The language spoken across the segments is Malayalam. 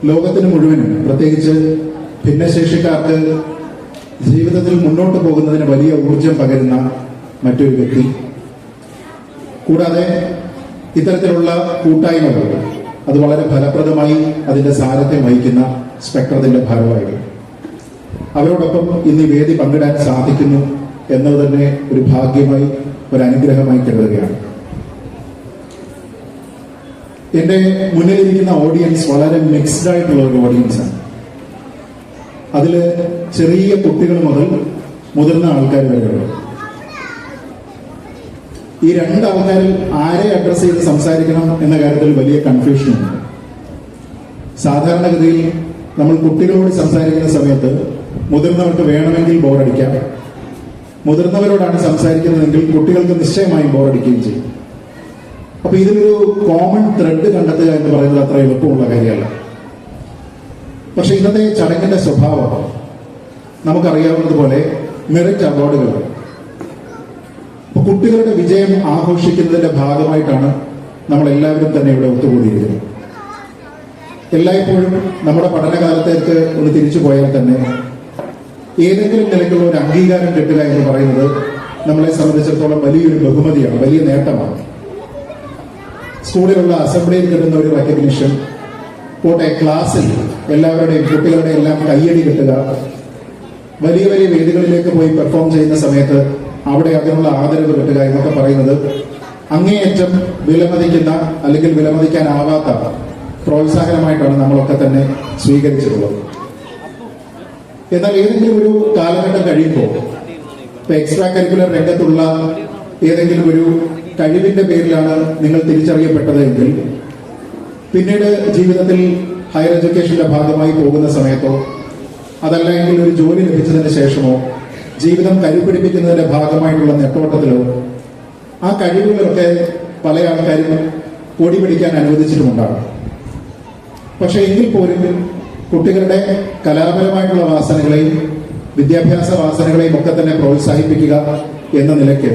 ലോകത്തിന് മുഴുവനും പ്രത്യേകിച്ച് ഭിന്നശേഷിക്കാർക്ക് ജീവിതത്തിൽ മുന്നോട്ട് പോകുന്നതിന് വലിയ ഊർജം പകരുന്ന മറ്റൊരു വ്യക്തി. കൂടാതെ ഇത്തരത്തിലുള്ള കൂട്ടായ്മകൾ അത് വളരെ ഫലപ്രദമായി അതിന്റെ സാരഥ്യം വഹിക്കുന്ന സ്പെക്ട്രത്തിന്റെ ഭാരവാഹികൾ. അവരോടൊപ്പം ഇന്ന് ഈ വേദി പങ്കിടാൻ സാധിക്കുന്നു എന്നത് തന്നെ ഒരു ഭാഗ്യമായി, ഒരു അനുഗ്രഹമായി കരുതുകയാണ്. എന്റെ മുന്നിലിരിക്കുന്ന ഓഡിയൻസ് വളരെ മിക്സ്ഡ് ആയിട്ടുള്ള ഒരു ഓഡിയൻസാണ്. അതില് ചെറിയ കുട്ടികൾ മുതൽ മുതിർന്ന ആൾക്കാർ വരെയുള്ളൂ. ഈ രണ്ട് ആൾക്കാരിൽ ആരെ അഡ്രസ് ചെയ്ത് സംസാരിക്കണം എന്ന കാര്യത്തിൽ വലിയ കൺഫ്യൂഷനുണ്ട്. സാധാരണഗതിയിൽ നമ്മൾ കുട്ടികളോട് സംസാരിക്കുന്ന സമയത്ത് മുതിർന്നവർക്ക് വേണമെങ്കിൽ ബോറടിക്കാം, മുതിർന്നവരോടാണ് സംസാരിക്കുന്നതെങ്കിൽ കുട്ടികൾക്ക് നിശ്ചയമായും ബോറടിക്കുകയും ചെയ്യും. അപ്പൊ ഇതിലൊരു കോമൺ ത്രെഡ് കണ്ടെത്തുക എന്ന് പറയുന്നത് അത്ര എളുപ്പമുള്ള കാര്യമല്ല. പക്ഷെ ഇന്നത്തെ ചടങ്ങിന്റെ സ്വഭാവം നമുക്കറിയാവുന്നതുപോലെ മെറിറ്റ് അവാർഡുകളാണ്. അപ്പൊ കുട്ടികളുടെ വിജയം ആഘോഷിക്കുന്നതിന്റെ ഭാഗമായിട്ടാണ് നമ്മൾ എല്ലാവരും തന്നെ ഇവിടെ ഒത്തുകൂടിയിരിക്കുന്നത്. എല്ലായ്പ്പോഴും നമ്മുടെ പഠനകാലത്തേക്ക് ഒന്ന് തിരിച്ചു പോയാൽ തന്നെ ഏതെങ്കിലും നിലയ്ക്കുള്ള ഒരു അംഗീകാരം കിട്ടുക എന്ന് പറയുന്നത് നമ്മളെ സംബന്ധിച്ചിടത്തോളം വലിയൊരു ബഹുമതിയാണ്, വലിയ നേട്ടമാണ്. സ്കൂളിലുള്ള അസംബ്ലിയിൽ കിട്ടുന്ന ഒരു റെക്കഗ്നിഷൻ, പോട്ടെ ക്ലാസ്സിൽ എല്ലാവരുടെയും കുട്ടികളുടെ എല്ലാം കയ്യടി കിട്ടുക, വലിയ വലിയ വേദികളിലേക്ക് പോയി പെർഫോം ചെയ്യുന്ന സമയത്ത് അവിടെ അതിനുള്ള ആദരവ് കിട്ടുക എന്നൊക്കെ പറയുന്നത് അങ്ങേയറ്റം വിലമതിക്കുന്ന അല്ലെങ്കിൽ വിലമതിക്കാനാവാത്ത പ്രോത്സാഹനമായിട്ടാണ് നമ്മളൊക്കെ തന്നെ സ്വീകരിച്ചിട്ടുള്ളത്. എന്നാൽ ഏതെങ്കിലും ഒരു കാലഘട്ടം കഴിയുമ്പോൾ ഇപ്പൊ എക്സ്ട്രാ കരിക്കുലർ രംഗത്തുള്ള ഏതെങ്കിലും ഒരു കഴിവിന്റെ പേരിലാണ് നിങ്ങൾ തിരിച്ചറിയപ്പെട്ടത് എങ്കിൽ പിന്നീട് ജീവിതത്തിൽ ഹയർ എഡ്യൂക്കേഷന്റെ ഭാഗമായി പോകുന്ന സമയത്തോ അതല്ല എങ്കിൽ ഒരു ജോലി ലഭിച്ചതിന് ശേഷമോ ജീവിതം കരുപിടിപ്പിക്കുന്നതിന്റെ ഭാഗമായിട്ടുള്ള നെട്ടോട്ടത്തിലോ ആ കഴിവുകളൊക്കെ പല ആൾക്കാരും പൊടി പിടിക്കാൻ അനുവദിച്ചിട്ടുമുണ്ടാകും. പക്ഷെ എങ്കിൽ പോലും കുട്ടികളുടെ കലാപരമായിട്ടുള്ള വാസനകളെയും വിദ്യാഭ്യാസ വാസനകളെയും ഒക്കെ തന്നെ പ്രോത്സാഹിപ്പിക്കുക എന്ന നിലയ്ക്ക്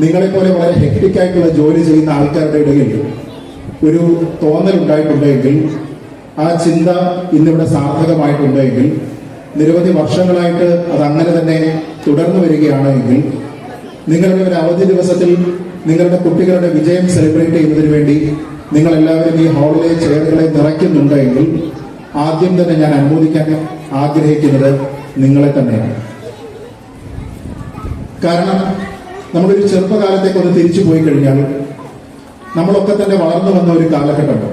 നിങ്ങളെപ്പോലെ വളരെ ഹെക്ടിക്കായിട്ടുള്ള ജോലി ചെയ്യുന്ന ആൾക്കാരുടെ ഇടയിൽ ഒരു തോന്നലുണ്ടായിട്ടുണ്ടെങ്കിൽ, ആ ചിന്ത ഇന്നിവിടെ സാർത്ഥകമായിട്ടുണ്ടെങ്കിൽ, നിരവധി വർഷങ്ങളായിട്ട് അത് അങ്ങനെ തന്നെ തുടർന്നു വരികയാണെങ്കിൽ, നിങ്ങളുടെ ഒരു അവധി ദിവസത്തിൽ നിങ്ങളുടെ കുട്ടികളുടെ വിജയം സെലിബ്രേറ്റ് ചെയ്യുന്നതിന് വേണ്ടി നിങ്ങളെല്ലാവരും ഈ ഹാളിലെ ചെയറുകളെ നിറയ്ക്കുന്നുണ്ടെങ്കിൽ ആദ്യം തന്നെ ഞാൻ അനുമോദിക്കാൻ ആഗ്രഹിക്കുന്നത് നിങ്ങളെ തന്നെയാണ്. കാരണം നമ്മളൊരു ചെറുപ്പകാലത്തേക്ക് ഒന്ന് തിരിച്ചു പോയി കഴിഞ്ഞാൽ നമ്മളൊക്കെ തന്നെ വളർന്നു വന്ന ഒരു കാലഘട്ടമുണ്ട്.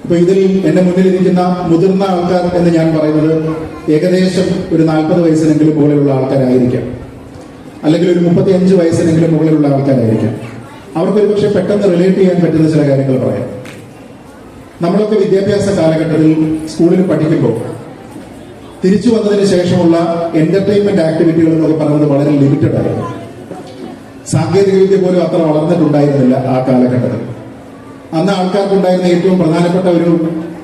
ഇപ്പൊ ഇതിൽ എന്റെ മുന്നിലിരിക്കുന്ന മുതിർന്ന ആൾക്കാർ എന്ന് ഞാൻ പറയുന്നത് ഏകദേശം ഒരു 40 വയസ്സിനെങ്കിലും മുകളിലുള്ള ആൾക്കാരായിരിക്കാം, അല്ലെങ്കിൽ ഒരു 35 വയസ്സിനെങ്കിലും മുകളിലുള്ള ആൾക്കാരായിരിക്കാം. അവർക്കൊരു പക്ഷെ പെട്ടെന്ന് റിലേറ്റ് ചെയ്യാൻ പറ്റുന്ന ചില കാര്യങ്ങൾ പറയാം. നമ്മളൊക്കെ വിദ്യാഭ്യാസ കാലഘട്ടത്തിൽ സ്കൂളിൽ പഠിക്കുമ്പോൾ തിരിച്ചു വന്നതിന് ശേഷമുള്ള എന്റർടൈൻമെന്റ് ആക്ടിവിറ്റികൾ എന്നൊക്കെ പറയുന്നത് വളരെ ലിമിറ്റഡ് ആയിരുന്നു. സാങ്കേതിക വിദ്യ പോലും അത്ര വളർന്നിട്ടുണ്ടായിരുന്നില്ല ആ കാലഘട്ടത്തിൽ. അന്ന് ആൾക്കാർക്കുണ്ടായിരുന്ന ഏറ്റവും പ്രധാനപ്പെട്ട ഒരു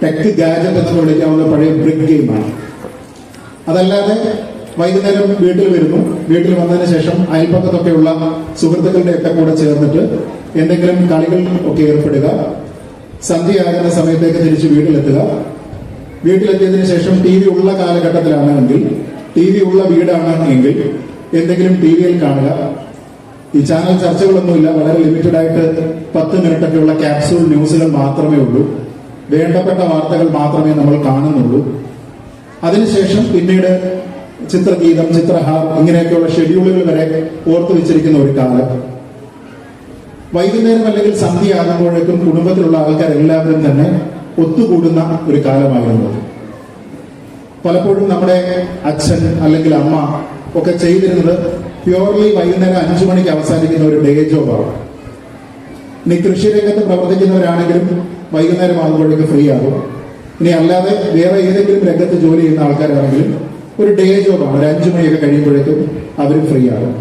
ടെക് ഗാഡ്ജറ്റ് എന്ന് വിളിക്കാവുന്ന പഴയ ബ്രിക്ക് ഗെയിമാണ്. അതല്ലാതെ വൈകുന്നേരം വീട്ടിൽ വരുന്നു, വീട്ടിൽ വന്നതിന് ശേഷം അയൽപ്പക്കത്തൊക്കെയുള്ള സുഹൃത്തുക്കളുടെ ഒക്കെ കൂടെ ചേർന്നിട്ട് എന്തെങ്കിലും കളികൾ ഒക്കെ ഏർപ്പെടുക, സന്ധ്യയാകുന്ന സമയത്തേക്ക് തിരിച്ച് വീട്ടിലെത്തുക. വീട്ടിലെത്തിയതിനു ശേഷം ടി വി ഉള്ള കാലഘട്ടത്തിലാണെങ്കിൽ, ടി വി ഉള്ള വീടാണ് എങ്കിൽ എന്തെങ്കിലും ടി വിയിൽ കാണുക. ഈ ചാനൽ ചർച്ചകളൊന്നുമില്ല, വളരെ ലിമിറ്റഡ് ആയിട്ട് 10 മിനിറ്റൊക്കെയുള്ള ക്യാപ്സൂൾ ന്യൂസുകൾ മാത്രമേ ഉള്ളൂ. വേണ്ടപ്പെട്ട വാർത്തകൾ മാത്രമേ നമ്മൾ കാണുന്നുള്ളൂ. അതിനുശേഷം പിന്നീട് ചിത്രഗീതം, ചിത്രഹാർ ഇങ്ങനെയൊക്കെയുള്ള ഷെഡ്യൂളുകൾ വരെ ഓർത്തു വെച്ചിരിക്കുന്ന ഒരു കാലം. വൈകുന്നേരം അല്ലെങ്കിൽ സന്ധ്യ ആകുമ്പോഴേക്കും കുടുംബത്തിലുള്ള ആൾക്കാരെല്ലാവരും തന്നെ ഒത്തുകൂടുന്ന ഒരു കാലമായിരുന്നു. പലപ്പോഴും നമ്മുടെ അച്ഛൻ അല്ലെങ്കിൽ അമ്മ ഒക്കെ ചെയ്തിരുന്നത് പ്യൂർലി വൈകുന്നേരം 5 മണിക്ക് അവസാനിക്കുന്ന ഒരു ഡേ ജോബാണ്. ഇനി കൃഷി രംഗത്ത് പ്രവർത്തിക്കുന്നവരാണെങ്കിലും വൈകുന്നേരം ആകുമ്പോഴേക്കും ഫ്രീ ആകും. ഇനി അല്ലാതെ വേറെ ഏതെങ്കിലും രംഗത്ത് ജോലി ചെയ്യുന്ന ആൾക്കാരാണെങ്കിലും ഒരു ഡേ ജോബാണ്. ഒരു 5 മണിയൊക്കെ കഴിയുമ്പോഴേക്കും അവരും ഫ്രീ ആകും.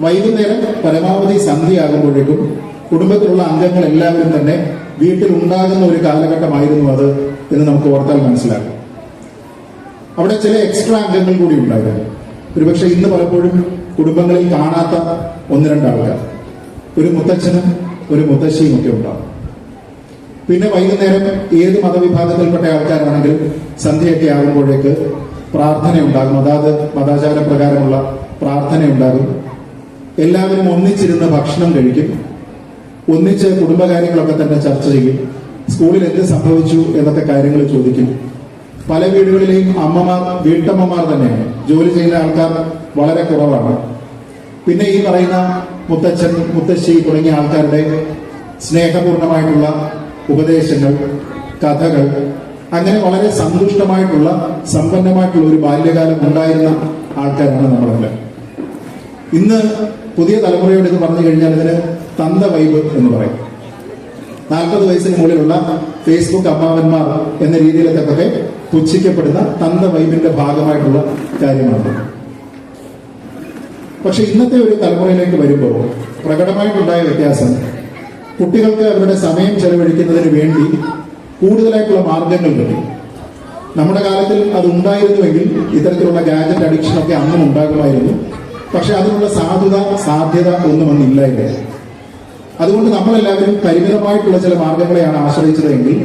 വൈകുന്നേരം പരമാവധി സന്ധ്യ ആകുമ്പോഴേക്കും കുടുംബത്തിലുള്ള അംഗങ്ങൾ എല്ലാവരും തന്നെ വീട്ടിൽ ഉണ്ടാകുന്ന ഒരു കാലഘട്ടമായിരുന്നു അത് എന്ന് നമുക്ക് ഓർത്താൽ മനസ്സിലാക്കും. അവിടെ ചില എക്സ്ട്രാ അംഗങ്ങൾ കൂടി ഉണ്ടായിരുന്നു. ഒരുപക്ഷെ ഇന്ന് പലപ്പോഴും കുടുംബങ്ങളിൽ കാണാത്ത 1-2 ആൾക്കാർ, ഒരു മുത്തച്ഛനും ഒരു മുത്തശ്ശിയും ഒക്കെ ഉണ്ടാകും. പിന്നെ വൈകുന്നേരം ഏത് മതവിഭാഗത്തിൽപ്പെട്ട ആൾക്കാരാണെങ്കിലും സന്ധ്യയൊക്കെ ആകുമ്പോഴേക്ക് പ്രാർത്ഥനയുണ്ടാകും. അതാത് മതാചാര പ്രകാരമുള്ള പ്രാർത്ഥനയുണ്ടാകും. എല്ലാവരും ഒന്നിച്ചിരുന്ന് ഭക്ഷണം കഴിക്കും. ഒന്നിച്ച് കുടുംബകാര്യങ്ങളൊക്കെ തന്നെ ചർച്ച ചെയ്യും. സ്കൂളിൽ എന്ത് സംഭവിച്ചു എന്നൊക്കെ കാര്യങ്ങൾ ചോദിക്കും. പല വീടുകളിലെയും അമ്മമാർ വീട്ടമ്മമാർ തന്നെയാണ്. ജോലി ചെയ്യുന്ന ആൾക്കാർ വളരെ കുറവാണ്. പിന്നെ ഈ പറയുന്ന മുത്തച്ഛൻ, മുത്തശ്ശി തുടങ്ങിയ ആൾക്കാരുടെ സ്നേഹപൂർണമായിട്ടുള്ള ഉപദേശങ്ങൾ, കഥകൾ, അങ്ങനെ വളരെ സന്തുഷ്ടമായിട്ടുള്ള സമ്പന്നമായിട്ടുള്ള ഒരു ബാല്യകാലം ഉണ്ടായിരുന്ന ആൾക്കാരാണ് നമ്മളെല്ലാം. ഇന്ന് പുതിയ തലമുറയോട് ഇത് പറഞ്ഞു കഴിഞ്ഞാൽ ഇതിന് തന്ത വൈബ് എന്ന് പറയും. 40 വയസ്സിന് മുകളിലുള്ള ഫേസ്ബുക്ക് അമ്മാവന്മാർ എന്ന രീതിയിലൊക്കെ പുച്ഛിക്കപ്പെടുന്ന തന്ത വൈബിന്റെ ഭാഗമായിട്ടുള്ള കാര്യമാണ്. പക്ഷെ ഇന്നത്തെ ഒരു തലമുറയിലേക്ക് വരുമ്പോൾ പ്രകടമായിട്ടുണ്ടായ വ്യത്യാസം, കുട്ടികൾക്ക് അവരുടെ സമയം ചെലവഴിക്കുന്നതിന് വേണ്ടി കൂടുതലായിട്ടുള്ള മാർഗങ്ങൾ കിട്ടി. നമ്മുടെ കാലത്തിൽ അത് ഉണ്ടായിരുന്നുവെങ്കിൽ ഇത്തരത്തിലുള്ള ഗാഡ്ജറ്റ് അഡിക്ഷനൊക്കെ അന്നും ഉണ്ടാകുമായിരുന്നു. പക്ഷെ അതിനുള്ള സാധ്യത ഒന്നും അന്നില്ലായിരുന്നു. അതുകൊണ്ട് നമ്മളെല്ലാവരും പരിമിതമായിട്ടുള്ള ചില മാർഗങ്ങളെയാണ് ആശ്രയിച്ചതെങ്കിൽ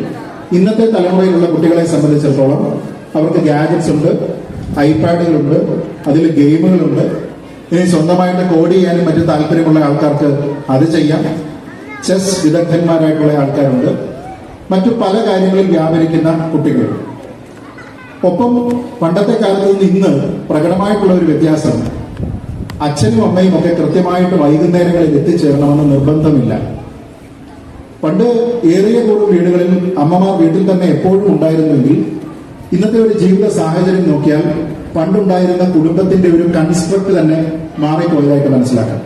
ഇന്നത്തെ തലമുറയിലുള്ള കുട്ടികളെ സംബന്ധിച്ചിടത്തോളം അവർക്ക് ഗാഡ്ജറ്റ്സ് ഉണ്ട്, ഐപാഡുകളുണ്ട്, അതിൽ ഗെയിമുകളുണ്ട്. ഇനി സ്വന്തമായിട്ട് കോഡ് ചെയ്യാനും മറ്റു താല്പര്യമുള്ള ആൾക്കാർക്ക് അത് ചെയ്യാം. ചെസ് വിദഗ്ധന്മാരായിട്ടുള്ള ആൾക്കാരുണ്ട്. മറ്റു പല കാര്യങ്ങളിൽ വ്യാപരിക്കുന്ന കുട്ടികൾ. ഒപ്പം പണ്ടത്തെ കാലത്ത് നിന്ന് ഇന്ന് പ്രകടമായിട്ടുള്ള ഒരു വ്യത്യാസം, അച്ഛനും അമ്മയും ഒക്കെ കൃത്യമായിട്ട് വൈകുന്നേരങ്ങളിൽ എത്തിച്ചേരണമെന്ന് നിർബന്ധമില്ല. പണ്ട് ഏറിയ കൂടും വീടുകളിൽ അമ്മമാർ വീട്ടിൽ തന്നെ എപ്പോഴും ഉണ്ടായിരുന്നുവെങ്കിൽ ഇന്നത്തെ ഒരു ജീവിത സാഹചര്യം നോക്കിയാൽ പണ്ടുണ്ടായിരുന്ന കുടുംബത്തിന്റെ ഒരു കൺസ്ട്രക്ട് തന്നെ മാറിപ്പോയതായിട്ട് മനസ്സിലാക്കാം.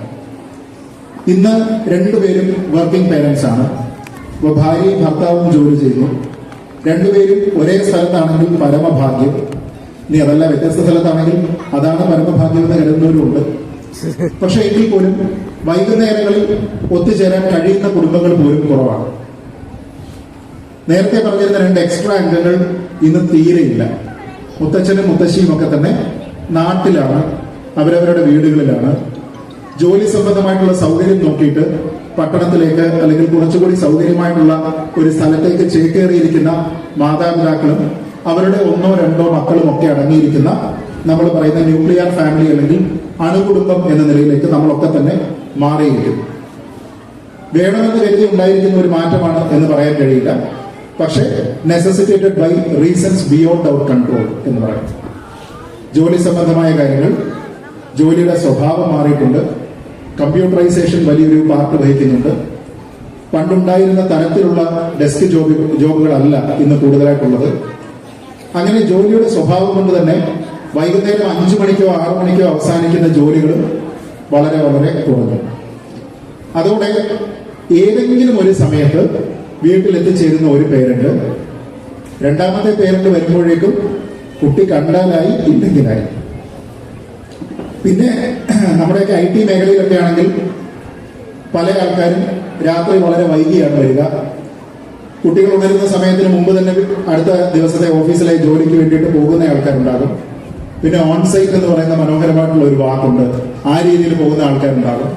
ഇന്ന് രണ്ടുപേരും വർക്കിംഗ് പേരൻസ് ആണ്. ഭാര്യയും ഭർത്താവും ജോലി ചെയ്യുന്നു. രണ്ടുപേരും ഒരേ സ്ഥലത്താണെങ്കിൽ പരമഭാഗ്യം. ഇനി അതല്ല, വ്യത്യസ്ത സ്ഥലത്താണെങ്കിൽ അതാണ് പരമഭാഗ്യം എന്ന് കരുതുന്നവരുണ്ട്. പക്ഷെ എങ്കിൽ പോലും വൈകുന്നേരങ്ങളിൽ ഒത്തുചേരാൻ കഴിയുന്ന കുടുംബങ്ങൾ പോലും കുറവാണ്. നേരത്തെ പറഞ്ഞിരുന്ന 2 എക്സ്ട്രാ അംഗങ്ങൾ ഇന്ന് തീരെയില്ല. മുത്തച്ഛനും മുത്തശ്ശിയും ഒക്കെ തന്നെ നാട്ടിലാണ്, അവരവരുടെ വീടുകളിലാണ്. ജോലി സംബന്ധമായിട്ടുള്ള സൗകര്യം നോക്കിയിട്ട് പട്ടണത്തിലേക്ക് അല്ലെങ്കിൽ കുറച്ചുകൂടി സൗകര്യമായിട്ടുള്ള ഒരു സ്ഥലത്തേക്ക് ചേക്കേറിയിരിക്കുന്ന മാതാപിതാക്കളും അവരുടെ 1 or 2 മക്കളും ഒക്കെ അടങ്ങിയിരിക്കുന്ന നമ്മൾ പറയുന്ന ന്യൂക്ലിയർ ഫാമിലി അല്ലെങ്കിൽ അണുകുടുംബം എന്ന നിലയിലേക്ക് നമ്മളൊക്കെ തന്നെ മാറിയിരിക്കും. വേണമെന്ന് കരുതി ഉണ്ടായിരിക്കുന്ന ഒരു മാറ്റമാണ് എന്ന് പറയാൻ കഴിയില്ല. പക്ഷേ necessitated by reasons beyond our control എന്ന് പറയും. ജോലി സംബന്ധമായ കാര്യങ്ങൾ, ജോലിയുടെ സ്വഭാവം മാറിയിട്ടുണ്ട്. കമ്പ്യൂട്ടറൈസേഷൻ വലിയൊരു പാർട്ട് വഹിക്കുന്നുണ്ട്. പണ്ടുണ്ടായിരുന്ന തരത്തിലുള്ള ഡെസ്ക് ജോബുകളല്ല ഇന്ന് കൂടുതലായിട്ടുള്ളത്. അങ്ങനെ ജോലിയുടെ സ്വഭാവം കൊണ്ട് തന്നെ വൈകുന്നേരം 5 മണിക്കോ 6 മണിക്കോ അവസാനിക്കുന്ന ജോലികളും വളരെ വളരെ കുറഞ്ഞു. അതോടെ ഏതെങ്കിലും ഒരു സമയത്ത് വീട്ടിലെത്തിച്ചേരുന്ന ഒരു പേരന്റ്, രണ്ടാമത്തെ പേരന്റ് വരുമ്പോഴേക്കും കുട്ടി കണ്ടാലായി, ഇല്ലെങ്കിലായി. പിന്നെ നമ്മുടെയൊക്കെ IT മേഖലയിലൊക്കെ ആണെങ്കിൽ പല ആൾക്കാരും രാത്രി വളരെ വൈകിയാണ് വരിക. കുട്ടികൾ ഉണരുന്ന സമയത്തിന് മുമ്പ് തന്നെ അടുത്ത ദിവസത്തെ ഓഫീസിലെ ജോലിക്ക് വേണ്ടിയിട്ട് പോകുന്ന ആൾക്കാരുണ്ടാകും. പിന്നെ ഓൺസൈറ്റ് എന്ന് പറയുന്ന മനോഹരമായിട്ടുള്ള ഒരു വാക്കുണ്ട്, ആ രീതിയിൽ പോകുന്ന ആൾക്കാരുണ്ടാകും.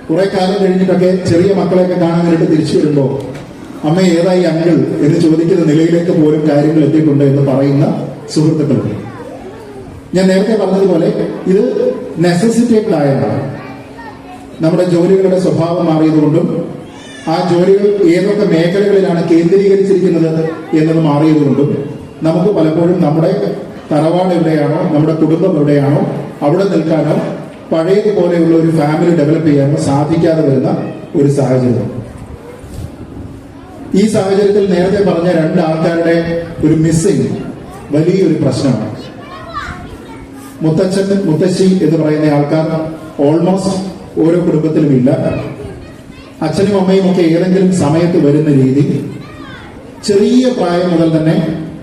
കുറെ കാലം കഴിഞ്ഞിട്ടൊക്കെ ചെറിയ മക്കളെയൊക്കെ കാണാൻ വേണ്ടിയിട്ട് തിരിച്ചു വരുമ്പോൾ അമ്മ ഏതായി അങ്കിൾ എന്ന് ചോദിക്കുന്ന നിലയിലേക്ക് പോലും കാര്യങ്ങൾ എത്തിയിട്ടുണ്ട് എന്ന് പറയുന്ന സുഹൃത്തുക്കളുണ്ട്. ഞാൻ നേരത്തെ പറഞ്ഞതുപോലെ ഇത് നെസസിറ്റേറ്റഡ് ആയതാണ്. നമ്മുടെ ജോലികളുടെ സ്വഭാവം മാറിയതുകൊണ്ടും ആ ജോലികൾ ഏതൊക്കെ മേഖലകളിലാണ് കേന്ദ്രീകരിച്ചിരിക്കുന്നത് എന്നത് മാറിയതുകൊണ്ടും നമുക്ക് പലപ്പോഴും നമ്മുടെ തറവാട് എവിടെയാണോ, നമ്മുടെ കുടുംബം എവിടെയാണോ അവിടെ നിൽക്കാനോ പഴയതുപോലെയുള്ള ഒരു ഫാമിലി ഡെവലപ്പ് ചെയ്യാനോ സാധിക്കാതെ വരുന്ന ഒരു സാഹചര്യം. ഈ സാഹചര്യത്തിൽ നേരത്തെ പറഞ്ഞ 2 ആൾക്കാരുടെ ഒരു മിസ്സിംഗ് വലിയൊരു പ്രശ്നമാണ്. മുത്തച്ഛൻ, മുത്തശ്ശി എന്ന് പറയുന്ന ആൾക്കാർ ഓൾമോസ്റ്റ് ഓരോ കുടുംബത്തിലും ഇല്ല. അച്ഛനും അമ്മയും ഒക്കെ ഏതെങ്കിലും സമയത്ത് വരുന്ന രീതി, ചെറിയ പ്രായം മുതൽ തന്നെ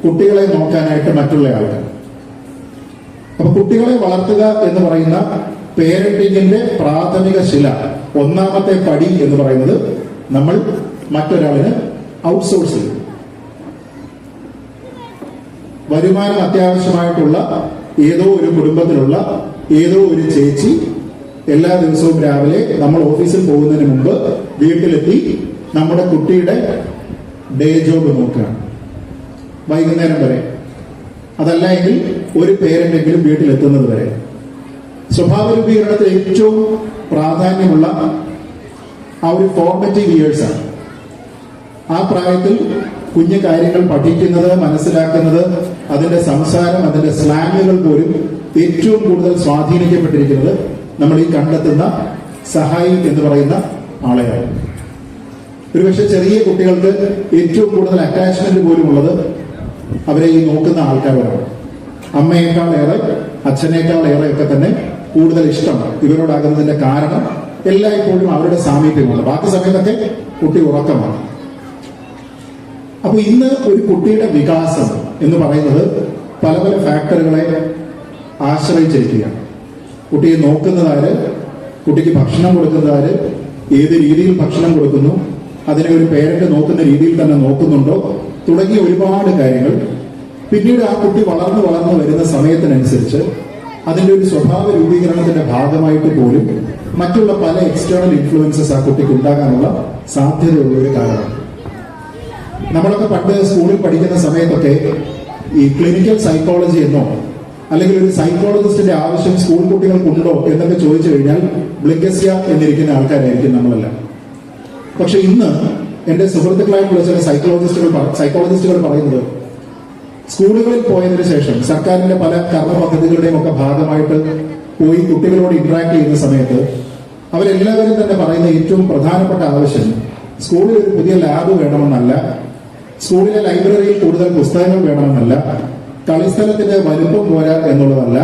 കുട്ടികളെ നോക്കാനായിട്ട് മറ്റുള്ള ആൾക്കാർ. അപ്പൊ കുട്ടികളെ വളർത്തുക എന്ന് പറയുന്ന പേരന്റിങ്ങിന്റെ പ്രാഥമിക ശില, ഒന്നാമത്തെ പടി എന്ന് പറയുന്നത് നമ്മൾ മറ്റൊരാളിന് ഔട്ട്സോഴ്സ് ചെയ്യും. വരുമാനം അത്യാവശ്യമായിട്ടുള്ള ഏതോ ഒരു കുടുംബത്തിലുള്ള ഏതോ ഒരു ചേച്ചി എല്ലാ ദിവസവും രാവിലെ നമ്മൾ ഓഫീസിൽ പോകുന്നതിന് മുമ്പ് വീട്ടിലെത്തി നമ്മുടെ കുട്ടിയുടെ ഡേ ജോബ് നോക്കുകയാണ് വൈകുന്നേരം വരെ, അതല്ല എങ്കിൽ ഒരു പേരന്റെങ്കിലും വീട്ടിലെത്തുന്നത് വരെ. സ്വഭാവ രൂപീകരണത്തിൽ ഏറ്റവും പ്രാധാന്യമുള്ള ആ ഒരു ഫോർമറ്റീവ് ഇയേഴ്സാണ്. ആ പ്രായത്തിൽ കുഞ്ഞു കാര്യങ്ങൾ പഠിക്കുന്നത്, മനസ്സിലാക്കുന്നത്, അതിന്റെ സംസാരം, അതിന്റെ സ്ലാങ്ങുകൾ പോലും ഏറ്റവും കൂടുതൽ സ്വാധീനിക്കപ്പെട്ടിരിക്കുന്നത് നമ്മൾ ഈ കണ്ടെത്തുന്ന സഹായി എന്ന് പറയുന്ന ആളെയാണ്. ഒരുപക്ഷെ ചെറിയ കുട്ടികൾക്ക് ഏറ്റവും കൂടുതൽ അറ്റാച്ച്മെന്റ് പോലും ഉള്ളത് അവരെ ഈ നോക്കുന്ന ആൾക്കാരോടാണ്. അമ്മയേക്കാളേറെ, അച്ഛനേക്കാളേറെ ഒക്കെ തന്നെ കൂടുതൽ ഇഷ്ടം ഇവരോടാകുന്നതിന്റെ കാരണം എല്ലായ്പ്പോഴും അവരുടെ സാമീപ്യമാണ്. ബാക്കി സമയത്തൊക്കെ കുട്ടി ഉറക്കമാണ്. അപ്പൊ ഇന്ന് ഒരു കുട്ടിയുടെ വികാസം എന്ന് പറയുന്നത് പല പല ഫാക്ടറുകളെ ആശ്രയിച്ചിരിക്കുകയാണ്. കുട്ടിയെ നോക്കുന്നതാര്, കുട്ടിക്ക് ഭക്ഷണം കൊടുക്കുന്നതാര്, ഏത് രീതിയിൽ ഭക്ഷണം കൊടുക്കുന്നു, അതിനെ ഒരു പേരന്റ് നോക്കുന്ന രീതിയിൽ തന്നെ നോക്കുന്നുണ്ടോ, തുടങ്ങിയ ഒരുപാട് കാര്യങ്ങൾ. പിന്നീട് ആ കുട്ടി വളർന്നു വരുന്ന സമയത്തിനനുസരിച്ച് അതിന്റെ ഒരു സ്വഭാവ രൂപീകരണത്തിന്റെ ഭാഗമായിട്ട് പോലും മറ്റുള്ള പല എക്സ്റ്റേണൽ ഇൻഫ്ലുവൻസസ് ആ കുട്ടിക്ക് ഉണ്ടാകാനുള്ള സാധ്യതയുള്ള ഒരു കാലമാണ്. നമ്മളൊക്കെ പണ്ട് സ്കൂളിൽ പഠിക്കുന്ന സമയത്തൊക്കെ ഈ ക്ലിനിക്കൽ സൈക്കോളജി എന്നോ അല്ലെങ്കിൽ ഒരു സൈക്കോളജിസ്റ്റിന്റെ ആവശ്യം സ്കൂൾ കുട്ടികൾക്കുണ്ടോ എന്നൊക്കെ ചോദിച്ചു കഴിഞ്ഞാൽ ബ്ലിഗസ്യ എന്നിരിക്കുന്ന ആൾക്കാരായിരിക്കും നമ്മളെല്ലാം. പക്ഷെ ഇന്ന് എന്റെ സുഹൃത്തുക്കളായിട്ടുള്ള ചില സൈക്കോളജിസ്റ്റുകൾ പറയുന്നത് സ്കൂളുകളിൽ പോയതിനു ശേഷം സർക്കാരിന്റെ പല കർമ്മ പദ്ധതികളുടെയും ഒക്കെ ഭാഗമായിട്ട് പോയി കുട്ടികളോട് ഇന്ററാക്ട് ചെയ്യുന്ന സമയത്ത് അവരെല്ലാവരും തന്നെ പറയുന്ന ഏറ്റവും പ്രധാനപ്പെട്ട ആവശ്യം സ്കൂളിൽ ഒരു പുതിയ ലാബ് വേണമെന്നല്ല, സ്കൂളിലെ ലൈബ്രറിയിൽ കൂടുതൽ പുസ്തകങ്ങൾ വേണമെന്നല്ല, കളിസ്ഥലത്തിന്റെ വലുപ്പം പോരാ എന്നുള്ളതല്ല,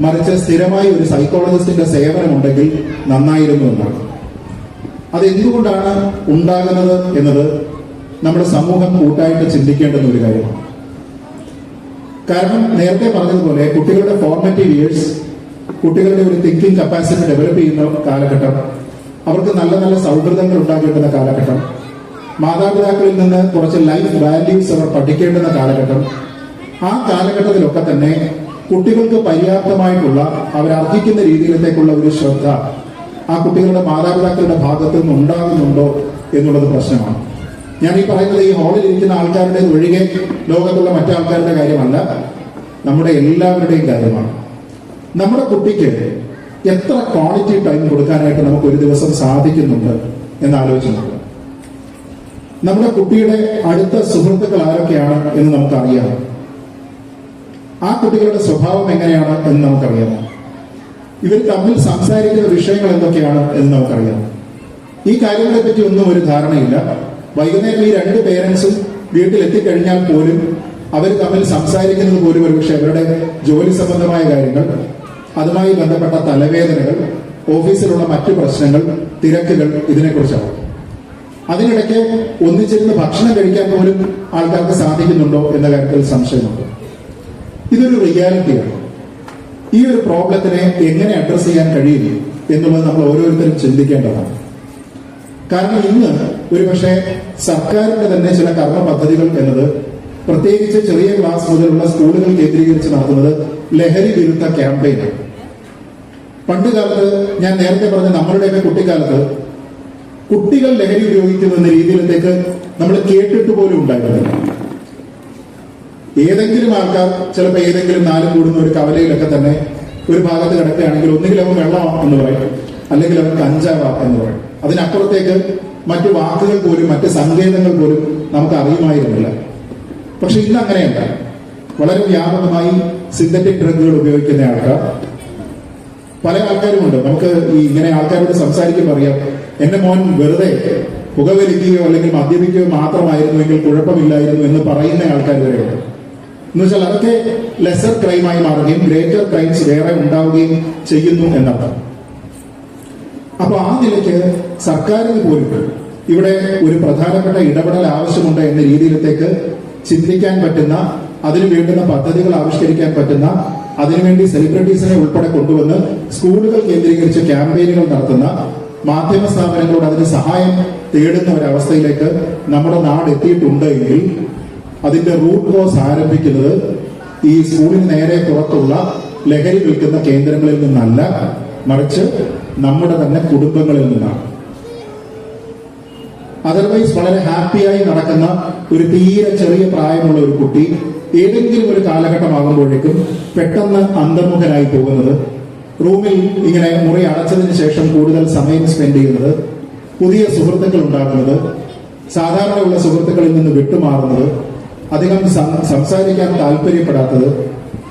മറിച്ച് സ്ഥിരമായി ഒരു സൈക്കോളജിസ്റ്റിന്റെ സേവനമുണ്ടെങ്കിൽ നന്നായിരുന്നു എന്നാണ്. അതെന്തുകൊണ്ടാണ് ഉണ്ടാകുന്നത് എന്നത് നമ്മുടെ സമൂഹം കൂട്ടായിട്ട് ചിന്തിക്കേണ്ടുന്ന ഒരു കാര്യമാണ്. കാരണം നേരത്തെ പറഞ്ഞതുപോലെ കുട്ടികളുടെ ഫോർമറ്റീവ് ഇയേഴ്സ്, കുട്ടികളുടെ ഒരു തിങ്കിങ് കപ്പാസിറ്റി ഡെവലപ്പ് ചെയ്യുന്ന കാലഘട്ടം, അവർക്ക് നല്ല നല്ല സൗഹൃദങ്ങൾ ഉണ്ടാക്കേണ്ടുന്ന കാലഘട്ടം, മാതാപിതാക്കളിൽ നിന്ന് കുറച്ച് ലൈഫ് വാല്യൂസ് അവർ പഠിക്കേണ്ടുന്ന കാലഘട്ടം. ആ കാലഘട്ടത്തിലൊക്കെ തന്നെ കുട്ടികൾക്ക് പര്യാപ്തമായിട്ടുള്ള അവരർഹിക്കുന്ന രീതിയിലത്തേക്കുള്ള ഒരു ശ്രദ്ധ ആ കുട്ടികളുടെ മാതാപിതാക്കളുടെ ഭാഗത്തു നിന്ന് ഉണ്ടാകുന്നുണ്ടോ എന്നുള്ളത് പ്രശ്നമാണ്. ഞാൻ ഈ പറയുന്നത് ഈ ഹാളിൽ ഇരിക്കുന്ന ആൾക്കാരുടെ ഒഴികെ ലോകത്തുള്ള മറ്റാൾക്കാരുടെ കാര്യമല്ല, നമ്മുടെ എല്ലാവരുടെയും കാര്യമാണ്. നമ്മുടെ കുട്ടിക്ക് എത്ര ക്വാളിറ്റി ടൈം കൊടുക്കാനായിട്ട് നമുക്ക് ഒരു ദിവസം സാധിക്കുന്നുണ്ട് എന്നാലോചിച്ച് നോക്കുക. നമ്മുടെ കുട്ടിയുടെ അടുത്ത സുഹൃത്തുക്കൾ ആരൊക്കെയാണ് എന്ന് നമുക്കറിയാം. ആ കുട്ടികളുടെ സ്വഭാവം എങ്ങനെയാണ് എന്ന് നമുക്കറിയാം. ഇവർ തമ്മിൽ സംസാരിക്കുന്ന വിഷയങ്ങൾ എന്തൊക്കെയാണ് എന്ന് നമുക്കറിയാം. ഈ കാര്യങ്ങളെ പറ്റി ഒന്നും ഒരു ധാരണയില്ല. വൈകുന്നേരം ഈ രണ്ട് പേരൻസും വീട്ടിലെത്തിക്കഴിഞ്ഞാൽ പോലും അവർ തമ്മിൽ സംസാരിക്കുന്നത് പോലും ഒരുപക്ഷെ അവരുടെ ജോലി സംബന്ധമായ കാര്യങ്ങൾ, അതുമായി ബന്ധപ്പെട്ട തലവേദനകൾ, ഓഫീസിലുള്ള മറ്റു പ്രശ്നങ്ങൾ, തിരക്കുകൾ, ഇതിനെക്കുറിച്ചാണ്. അതിനിടയ്ക്ക് ഒന്നിച്ചിരുന്ന് ഭക്ഷണം കഴിക്കാൻ പോലും ആൾക്കാർക്ക് സാധിക്കുന്നുണ്ടോ എന്ന കാര്യത്തിൽ സംശയമുണ്ട്. ഇതൊരു റിയാലിറ്റിയാണ്. ഈ ഒരു പ്രോബ്ലത്തിനെ എങ്ങനെ അഡ്രസ് ചെയ്യാൻ കഴിയും എന്നുള്ളത് നമ്മൾ ഓരോരുത്തരും ചിന്തിക്കേണ്ടതാണ്. കാരണം ഇന്ന് ഒരുപക്ഷെ സർക്കാരിന്റെ തന്നെ ചില കർമ്മ പദ്ധതികൾ എന്നത്, പ്രത്യേകിച്ച് ചെറിയ ക്ലാസ് മുതലുള്ള സ്കൂളുകൾ കേന്ദ്രീകരിച്ച് നടത്തുന്നത് ലഹരി വിരുദ്ധ ക്യാമ്പയിനാണ്. പണ്ട് കാലത്ത്, ഞാൻ നേരത്തെ പറഞ്ഞ നമ്മളുടെയൊക്കെ കുട്ടിക്കാലത്ത്, കുട്ടികൾ ലഹരി ഉപയോഗിക്കുന്ന രീതിയിലേക്ക് നമ്മൾ കേട്ടിട്ട് പോലും ഉണ്ടായിരുന്നില്ല. ഏതെങ്കിലും ആൾക്കാർ ചിലപ്പോൾ ഏതെങ്കിലും നാലും കൂടുന്ന ഒരു കവലയിലൊക്കെ തന്നെ ഒരു ഭാഗത്ത് കിടക്കുകയാണെങ്കിൽ ഒന്നുകിൽ അവൻ വെള്ളം എന്ന് പറയും, അല്ലെങ്കിൽ അവൻ കഞ്ചാവ എന്ന് പറയും. അതിനപ്പുറത്തേക്ക് മറ്റു വാക്കുകൾ പോലും, മറ്റ് സങ്കേതങ്ങൾ പോലും നമുക്ക് അറിയുമായിരുന്നില്ല. പക്ഷെ ഇന്ന് അങ്ങനെയല്ല. വളരെ വ്യാപകമായി സിന്തറ്റിക് ഡ്രഗുകൾ ഉപയോഗിക്കുന്ന ആൾക്കാർ പല ആൾക്കാരുമുണ്ട്. നമുക്ക് ഈ ഇങ്ങനെ ആൾക്കാരോട് സംസാരിക്കുമ്പോൾ അറിയാം, എന്റെ മോൻ വെറുതെ പുകവലിക്കുകയോ അല്ലെങ്കിൽ മദ്യപിക്കുകയോ മാത്രമായിരുന്നുവെങ്കിൽ കുഴപ്പമില്ലായിരുന്നു എന്ന് പറയുന്ന ആൾക്കാർ വരെയുണ്ട്. എന്ന് വെച്ചാൽ അതൊക്കെ ലെസർ ക്രൈമായി മാറുകയും ഗ്രേറ്റർ ക്രൈംസ് വേറെ ഉണ്ടാവുകയും ചെയ്യുന്നു എന്നർത്ഥം. അപ്പൊ ആ നിലയ്ക്ക് സർക്കാരിന് പോലും ഇവിടെ ഒരു പ്രധാനപ്പെട്ട ഇടപെടൽ ആവശ്യമുണ്ട് എന്ന രീതിയിലത്തേക്ക് ചിന്തിക്കാൻ പറ്റുന്ന, അതിനു വേണ്ടുന്ന പദ്ധതികൾ ആവിഷ്കരിക്കാൻ പറ്റുന്ന, അതിനുവേണ്ടി സെലിബ്രിറ്റീസിനെ ഉൾപ്പെടെ കൊണ്ടുവന്ന് സ്കൂളുകൾ കേന്ദ്രീകരിച്ച് ക്യാമ്പയിനുകൾ നടത്തുന്ന മാധ്യമ സ്ഥാപനങ്ങളോട് അതിന് സഹായം തേടുന്ന ഒരവസ്ഥയിലേക്ക് നമ്മുടെ നാട് എത്തിയിട്ടുണ്ട് എങ്കിൽ അതിന്റെ റൂട്ട് കോസ് ആരംഭിക്കുന്നത് ഈ സ്കൂളിന് നേരെ പുറത്തുള്ള ലഹരി വിൽക്കുന്ന കേന്ദ്രങ്ങളിൽ നിന്നല്ല, മറിച്ച് നമ്മുടെ തന്നെ കുടുംബങ്ങളിൽ നിന്നാണ്. അതർവൈസ് വളരെ ഹാപ്പിയായി നടക്കുന്ന ഒരു തീരെ ചെറിയ പ്രായമുള്ള ഒരു കുട്ടി ഏതെങ്കിലും ഒരു കാലഘട്ടമാകുമ്പോഴേക്കും പെട്ടെന്ന് അന്തർമുഖനായി പോകുന്നത്, റൂമിൽ ഇങ്ങനെ മുറി അടച്ചതിന് ശേഷം കൂടുതൽ സമയം സ്പെൻഡ് ചെയ്യുന്നത്, പുതിയ സുഹൃത്തുക്കൾ ഉണ്ടാകുന്നത്, സാധാരണയുള്ള സുഹൃത്തുക്കളിൽ നിന്ന് വിട്ടുമാറുന്നത്, അധികം സംസാരിക്കാൻ താല്പര്യപ്പെടാത്തത്,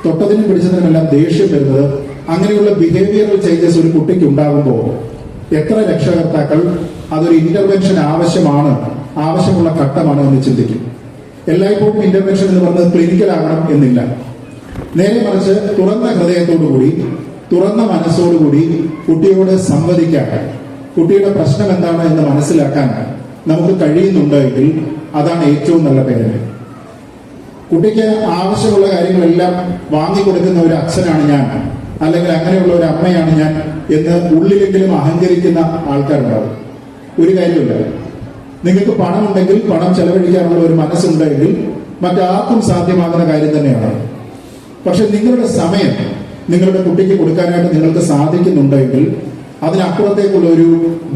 തൊട്ടതിനും പിടിച്ചതിനുമെല്ലാം ദേഷ്യം വരുന്നത്, അങ്ങനെയുള്ള ബിഹേവിയറൽ ചേഞ്ചസ് ഒരു കുട്ടിക്ക് ഉണ്ടാകുമ്പോൾ എത്ര രക്ഷകർത്താക്കൾ അതൊരു ഇന്റർവെൻഷൻ ആവശ്യമുള്ള ഘട്ടമാണ് എന്ന് ചിന്തിക്കും. എല്ലായ്പ്പോഴും ഇന്റർവെൻഷൻ എന്ന് പറഞ്ഞത് ക്ലിനിക്കൽ ആകണം എന്നില്ല. നേരെ മറിച്ച് തുറന്ന ഹൃദയത്തോടുകൂടി, തുറന്ന മനസ്സോടുകൂടി കുട്ടിയോട് സംവദിക്കാൻ, കുട്ടിയുടെ പ്രശ്നം എന്താണ് എന്ന് മനസ്സിലാക്കാൻ നമുക്ക് കഴിയുന്നുണ്ടെങ്കിൽ അതാണ് ഏറ്റവും നല്ല പേരന്റ്. കുട്ടിക്ക് ആവശ്യമുള്ള കാര്യങ്ങളെല്ലാം വാങ്ങിക്കൊടുക്കുന്ന ഒരു അച്ഛനാണ് ഞാൻ, അല്ലെങ്കിൽ അങ്ങനെയുള്ള ഒരു അമ്മയാണ് ഞാൻ എന്ന് ഉള്ളിലെങ്കിലും അഹങ്കരിക്കുന്ന ആൾക്കാരുണ്ടാവും. ഒരു കാര്യമില്ല, നിങ്ങൾക്ക് പണമുണ്ടെങ്കിൽ പണം ചെലവഴിക്കാനുള്ള ഒരു മനസ്സുണ്ടെങ്കിൽ മറ്റാർക്കും സാധ്യമാകുന്ന കാര്യം തന്നെയാണ്. പക്ഷെ നിങ്ങളുടെ സമയം നിങ്ങളുടെ കുട്ടിക്ക് കൊടുക്കാനായിട്ട് നിങ്ങൾക്ക് സാധിക്കുന്നുണ്ടെങ്കിൽ അതിനപ്പുറത്തേക്കുള്ള ഒരു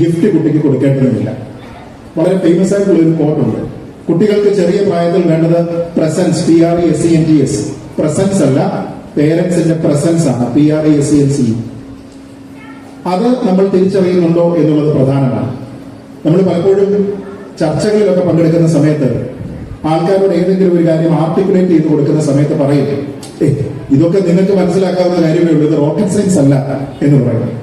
ഗിഫ്റ്റ് കുട്ടിക്ക് കൊടുക്കേണ്ടതില്ല. വളരെ ഫേമസ് ആയിട്ടുള്ള ഒരു കോട്ടുണ്ട്, കുട്ടികൾക്ക് ചെറിയ പ്രായത്തിൽ വേണ്ടത് പ്രസൻസ്, PRESENCE, പ്രസൻസ് അല്ല, പേരൻസിന്റെ പ്രസൻസ് ആണ്, PRESENCE. അത് നമ്മൾ തിരിച്ചറിയുന്നുണ്ടോ എന്നുള്ളത് പ്രധാനമാണ്. നമ്മൾ പലപ്പോഴും ചർച്ചകളിലൊക്കെ പങ്കെടുക്കുന്ന സമയത്ത് ആൾക്കാരോട് ഏതെങ്കിലും ഒരു കാര്യം ആർട്ടിക്കുലേറ്റ് ചെയ്ത് കൊടുക്കുന്ന സമയത്ത് പറയും, ഇതൊക്കെ നിങ്ങൾക്ക് മനസ്സിലാക്കാവുന്ന കാര്യമേ ഉള്ളൂ, ഇത് റോക്കറ്റ് സയൻസ് അല്ല എന്ന് പറയുന്നത്.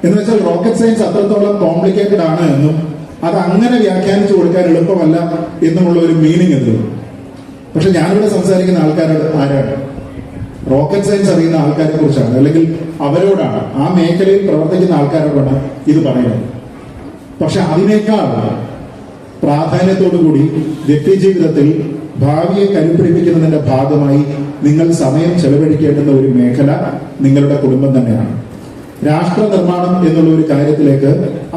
എന്ന് വെച്ചാൽ റോക്കറ്റ് സയൻസ് അത്രത്തോളം കോംപ്ലിക്കേറ്റഡ് ആണ് എന്നും അത് അങ്ങനെ വ്യാഖ്യാനിച്ചു കൊടുക്കാൻ എളുപ്പമല്ല എന്നുമുള്ള ഒരു മീനിങ് എത്തുന്നു. പക്ഷെ ഞാനിവിടെ സംസാരിക്കുന്ന ആൾക്കാരോട് ആരാണ്? റോക്കറ്റ് സയൻസ് അറിയുന്ന ആൾക്കാരെ കുറിച്ചാണ്, അല്ലെങ്കിൽ അവരോടാണ്, ആ മേഖലയിൽ പ്രവർത്തിക്കുന്ന ആൾക്കാരോടാണ് ഇത് പറയുന്നത്. പക്ഷെ അതിനേക്കാൾ പ്രാധാന്യത്തോടുകൂടി വ്യക്തി ജീവിതത്തിൽ ഭാവിയെ കരുപിടിപ്പിക്കുന്നതിന്റെ ഭാഗമായി നിങ്ങൾ സമയം ചെലവഴിക്കേണ്ടുന്ന ഒരു മേഖല നിങ്ങളുടെ കുടുംബം തന്നെയാണ്. രാഷ്ട്ര നിർമ്മാണം എന്നുള്ള ഒരു കാര്യത്തിലേക്ക്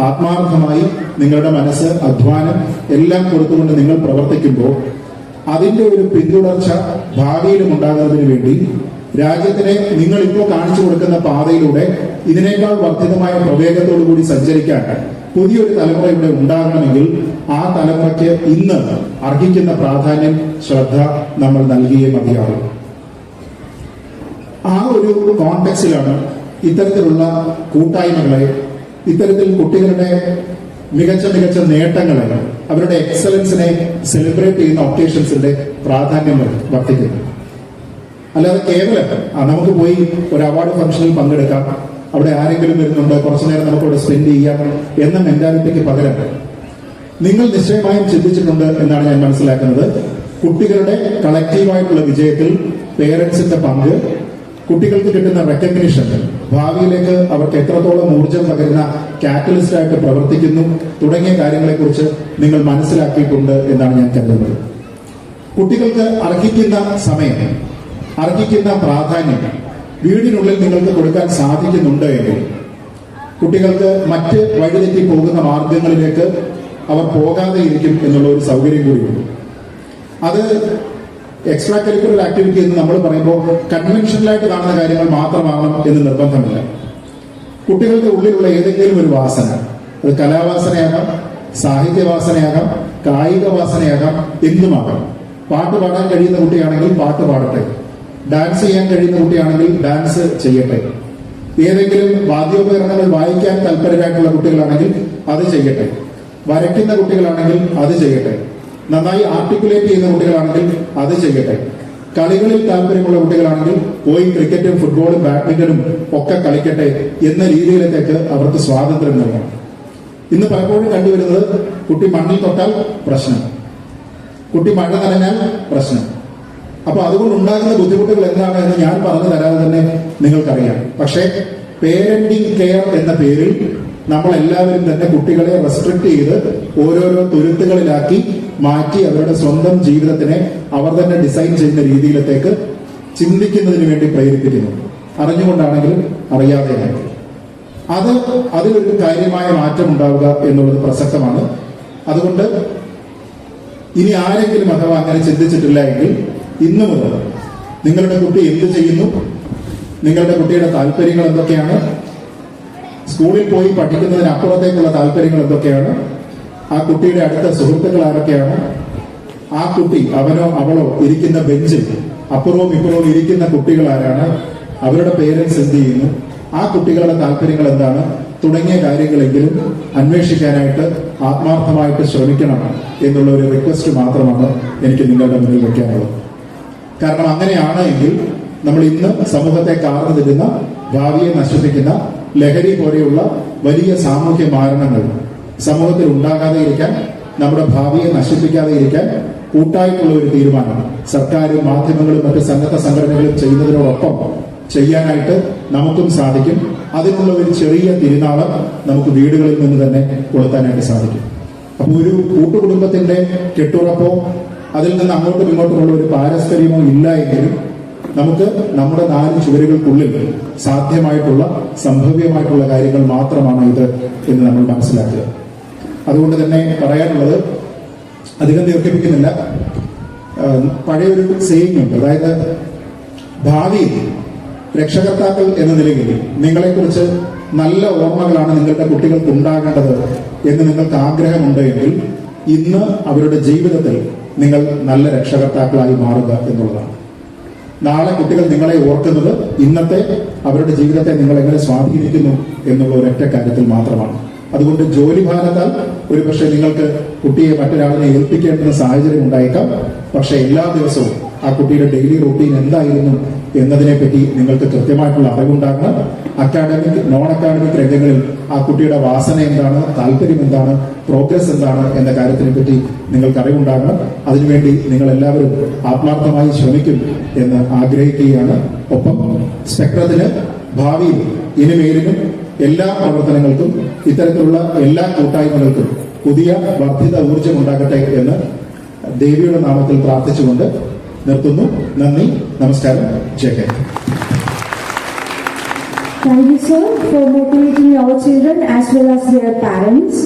ആത്മാർത്ഥമായി നിങ്ങളുടെ മനസ്സ്, അധ്വാനം എല്ലാം കൊടുത്തുകൊണ്ട് നിങ്ങൾ പ്രവർത്തിക്കുമ്പോൾ അതിന്റെ ഒരു പിന്തുടർച്ച ഭാവിയിലും ഉണ്ടാകുന്നതിന് വേണ്ടി രാജ്യത്തിനെ നിങ്ങൾ ഇപ്പോൾ കാണിച്ചു കൊടുക്കുന്ന പാതയിലൂടെ ഇതിനേക്കാൾ വർദ്ധിതമായ പ്രവേഗത്തോടു കൂടി സഞ്ചരിക്കാൻ പുതിയൊരു തലമുറ ഇവിടെ ഉണ്ടാകണമെങ്കിൽ ആ തലമുറയ്ക്ക് ഇന്ന് അർഹിക്കുന്ന പ്രാധാന്യം, ശ്രദ്ധ നമ്മൾ നൽകിയേ മതിയാകും. ആ ഒരു കോണ്ടെക്സിലാണ് ഇത്തരത്തിലുള്ള കൂട്ടായ്മകളെ, ഇത്തരത്തിൽ കുട്ടികളുടെ മികച്ച നേട്ടങ്ങളെ, അവരുടെ എക്സലൻസിനെ സെലിബ്രേറ്റ് ചെയ്യുന്ന ഒക്കേഷൻസിന്റെ പ്രാധാന്യം വർദ്ധിക്കുന്നു. അല്ലാതെ കേവലം നമുക്ക് പോയി ഒരു അവാർഡ് ഫംഗ്ഷനിൽ പങ്കെടുക്കാം, അവിടെ ആരെങ്കിലും വരുന്നുണ്ട്, കുറച്ചു നേരം നമുക്കവിടെ സ്പെൻഡ് ചെയ്യാം എന്ന മെന്റാലിറ്റിക്ക് പകരം നിങ്ങൾ നിശ്ചയമായും ചിന്തിച്ചിട്ടുണ്ട് എന്നാണ് ഞാൻ മനസ്സിലാക്കുന്നത്. കുട്ടികളുടെ കളക്റ്റീവായിട്ടുള്ള വിജയത്തിൽ പേരൻസിന്റെ പങ്ക്, കുട്ടികൾക്ക് കിട്ടുന്ന റെക്കഗ്നിഷൻ, ഭാവിയിലേക്ക് അവർക്ക് എത്രത്തോളം ഊർജം പകരുന്ന കാറ്റലിസ്റ്റ് ആയിട്ട് പ്രവർത്തിക്കുന്നു തുടങ്ങിയ കാര്യങ്ങളെക്കുറിച്ച് നിങ്ങൾ മനസ്സിലാക്കിയിട്ടുണ്ട് എന്നാണ് ഞാൻ കരുതുന്നത്. കുട്ടികൾക്ക് അർഹിക്കുന്ന സമയം, അർഹിക്കുന്ന പ്രാധാന്യം വീടിനുള്ളിൽ നിങ്ങൾക്ക് കൊടുക്കാൻ സാധിക്കുന്നുണ്ട് എങ്കിൽ കുട്ടികൾക്ക് മറ്റ് വഴിതെറ്റി പോകുന്ന മാർഗങ്ങളിലേക്ക് അവർ പോകാതെ ഇരിക്കും എന്നുള്ള ഒരു സൗകര്യം കൂടിയുണ്ട്. അത് എക്സ്ട്രാ കരിക്കുലർ ആക്ടിവിറ്റി എന്ന് നമ്മൾ പറയുമ്പോൾ കൺവെൻഷനലായിട്ട് കാണുന്ന കാര്യങ്ങൾ മാത്രമാകണം എന്ന് നിർബന്ധമില്ല. കുട്ടികളുടെ ഉള്ളിലുള്ള ഏതെങ്കിലും ഒരു വാസന, അത് കലാവാസനയാകാം, സാഹിത്യവാസനയാകാം, കായിക വാസനയാകാം, എന്തുമാകാം. പാട്ട് പാടാൻ കഴിയുന്ന കുട്ടിയാണെങ്കിൽ പാട്ട് പാടട്ടെ, ഡാൻസ് ചെയ്യാൻ കഴിയുന്ന കുട്ടിയാണെങ്കിൽ ഡാൻസ് ചെയ്യട്ടെ, ഏതെങ്കിലും വാദ്യോപകരണങ്ങൾ വായിക്കാൻ തൽപരരായിട്ടുള്ള കുട്ടികളാണെങ്കിൽ അത് ചെയ്യട്ടെ, വരയ്ക്കുന്ന കുട്ടികളാണെങ്കിൽ അത് ചെയ്യട്ടെ, നന്നായി ആർട്ടിക്കുലേറ്റ് ചെയ്യുന്ന കുട്ടികളാണെങ്കിൽ അത് ചെയ്യട്ടെ, കളികളിൽ താല്പര്യമുള്ള കുട്ടികളാണെങ്കിൽ പോയി ക്രിക്കറ്റും ഫുട്ബോളും ബാഡ്മിന്റണും ഒക്കെ കളിക്കട്ടെ എന്ന രീതിയിലേക്ക് അവർക്ക് സ്വാതന്ത്ര്യം നൽകണം. ഇന്ന് പലപ്പോഴും കണ്ടുവരുന്നത് കുട്ടി മണ്ണിൽ തൊട്ടാൽ പ്രശ്നം, കുട്ടി മഴ നനഞ്ഞാൽ പ്രശ്നം. അപ്പൊ അതുകൊണ്ട് ഉണ്ടാകുന്ന ബുദ്ധിമുട്ടുകൾ എന്താണ് എന്ന് ഞാൻ പറഞ്ഞു തരാതെ തന്നെ നിങ്ങൾക്കറിയാം. പക്ഷേ പേരന്റിങ് കെയർ എന്ന പേരിൽ നമ്മൾ എല്ലാവരും തന്നെ കുട്ടികളെ റെസ്ട്രിക്ട് ചെയ്ത് ഓരോരോ തുരുത്തുകളിലാക്കി മാറ്റി അവരുടെ സ്വന്തം ജീവിതത്തിനെ അവർ തന്നെ ഡിസൈൻ ചെയ്യുന്ന രീതിയിലേക്ക് ചിന്തിക്കുന്നതിന് വേണ്ടി പ്രേരിപ്പിക്കുന്നു. അറിഞ്ഞുകൊണ്ടാണെങ്കിലും അറിയാതെയാണെങ്കിലും അതിലൊരു കാര്യമായ മാറ്റം ഉണ്ടാവുക എന്നുള്ളത് പ്രസക്തമാണ്. അതുകൊണ്ട് ഇനി ആരെങ്കിലും അഥവാ അങ്ങനെ ചിന്തിച്ചിട്ടില്ല എങ്കിൽ ഇന്നു മുതൽ നിങ്ങളുടെ കുട്ടി എന്ത് ചെയ്യുന്നു, നിങ്ങളുടെ കുട്ടിയുടെ താല്പര്യങ്ങൾ എന്തൊക്കെയാണ്, സ്കൂളിൽ പോയി പഠിക്കുന്നതിനപ്പുറത്തേക്കുള്ള താല്പര്യങ്ങൾ എന്തൊക്കെയാണ്, ആ കുട്ടിയുടെ അടുത്ത സുഹൃത്തുക്കൾ ആരൊക്കെയാണ്, ആ കുട്ടി അവനോ അവളോ ഇരിക്കുന്ന ബെഞ്ചിൽ അപ്പുറവും ഇപ്പുറവും ഇരിക്കുന്ന കുട്ടികൾ ആരാണ്, അവരുടെ പേരൻസ് എന്ത് ചെയ്യുന്നു, ആ കുട്ടികളുടെ താല്പര്യങ്ങൾ എന്താണ് തുടങ്ങിയ കാര്യങ്ങളെങ്കിലും അന്വേഷിക്കാനായിട്ട് ആത്മാർത്ഥമായിട്ട് ശ്രമിക്കണം എന്നുള്ള ഒരു റിക്വസ്റ്റ് മാത്രമാണ് എനിക്ക് നിങ്ങളുടെ മുന്നിൽ വെക്കാനുള്ളത്. കാരണം അങ്ങനെയാണ് എങ്കിൽ നമ്മൾ ഇന്ന് സമൂഹത്തെ കാർന്നു തിരുന്ന, ഭാവിയെ നശിപ്പിക്കുന്ന ലഹരി പോലെയുള്ള വലിയ സാമൂഹ്യ മാരണങ്ങൾ സമൂഹത്തിൽ ഉണ്ടാകാതെ ഇരിക്കാൻ, നമ്മുടെ ഭാവിയെ നശിപ്പിക്കാതെ ഇരിക്കാൻ കൂട്ടായിട്ടുള്ള ഒരു തീരുമാനം സർക്കാരും മാധ്യമങ്ങളും മറ്റ് സന്നദ്ധ സംഘടനകളും ചെയ്യുന്നതിനോടൊപ്പം ചെയ്യാനായിട്ട് നമുക്കും സാധിക്കും. അതിനുള്ള ഒരു ചെറിയ തിരുനാളം നമുക്ക് വീടുകളിൽ നിന്ന് തന്നെ കൊളുത്താനായിട്ട് സാധിക്കും. അപ്പോൾ ഒരു കൂട്ടുകുടുംബത്തിന്റെ കെട്ടുറപ്പോ അതിൽ നിന്ന് അങ്ങോട്ടും ഇങ്ങോട്ടുമുള്ള ഒരു പാരസ്പര്യമോ ഇല്ല എങ്കിലും നമുക്ക് നമ്മുടെ 4 ചുവരുകൾക്കുള്ളിൽ സാധ്യമായിട്ടുള്ള സംഭവ്യമായിട്ടുള്ള കാര്യങ്ങൾ മാത്രമാണ് ഇത് എന്ന് നമ്മൾ മനസ്സിലാക്കുക. അതുകൊണ്ട് തന്നെ പറയാനുള്ളത്, അധികം ദീർഘിപ്പിക്കുന്നില്ല, പഴയൊരു സേയിങ് ഉണ്ട്. അതായത് ഭാവിയിൽ രക്ഷകർത്താക്കൾ എന്ന നിലയിൽ നിങ്ങളെക്കുറിച്ച് നല്ല ഓർമ്മകളാണ് നിങ്ങളുടെ കുട്ടികൾക്ക് ഉണ്ടാകേണ്ടത് എന്ന് നിങ്ങൾക്ക് ആഗ്രഹമുണ്ട് എങ്കിൽ ഇന്ന് അവരുടെ ജീവിതത്തിൽ നിങ്ങൾ നല്ല രക്ഷകർത്താക്കളായി മാറുക എന്നുള്ളതാണ്. നാളെ കുട്ടികൾ നിങ്ങളെ ഓർക്കുന്നത് ഇന്നത്തെ അവരുടെ ജീവിതത്തെ നിങ്ങൾ എങ്ങനെ സ്വാധീനിക്കുന്നു എന്നുള്ള ഒരൊറ്റ കാര്യത്തിൽ മാത്രമാണ്. അതുകൊണ്ട് ജോലി ഭാരത്താൽ ഒരുപക്ഷെ നിങ്ങൾക്ക് കുട്ടിയെ മറ്റൊരാളിനെ ഏൽപ്പിക്കേണ്ടുന്ന സാഹചര്യം ഉണ്ടായേക്കാം. പക്ഷെ എല്ലാ ദിവസവും ആ കുട്ടിയുടെ ഡെയിലി റൂട്ടീൻ എന്തായിരുന്നു എന്നതിനെപ്പറ്റി നിങ്ങൾക്ക് കൃത്യമായിട്ടുള്ള അറിവുണ്ടാകണം. അക്കാഡമിക്, നോൺ അക്കാഡമിക് രംഗങ്ങളിൽ ആ കുട്ടിയുടെ വാസന എന്താണ്, താല്പര്യം എന്താണ്, പ്രോഗ്രസ് എന്താണ് എന്ന കാര്യത്തിനെ പറ്റി നിങ്ങൾക്ക് അറിവുണ്ടാകണം. അതിനുവേണ്ടി നിങ്ങൾ എല്ലാവരും ആത്മാർത്ഥമായി ശ്രമിക്കും എന്ന് ആഗ്രഹിക്കുകയാണ്. ഒപ്പം സ്പെക്ട്രത്തിന് ഭാവിയിൽ ഇനിമേലിനും എല്ലാ പ്രവർത്തനങ്ങൾക്കും ഇത്തരത്തിലുള്ള എല്ലാ കൂട്ടായ്മകൾക്കും പുതിയ വർദ്ധിത ഊർജം ഉണ്ടാകട്ടെ എന്ന് ദേവിയുടെ നാമത്തിൽ പ്രാർത്ഥിച്ചുകൊണ്ട് നിർത്തുന്നു. നന്ദി, നമസ്കാരം, ജയ് Hind. Thank you, sir, for motivating our children as well as their parents.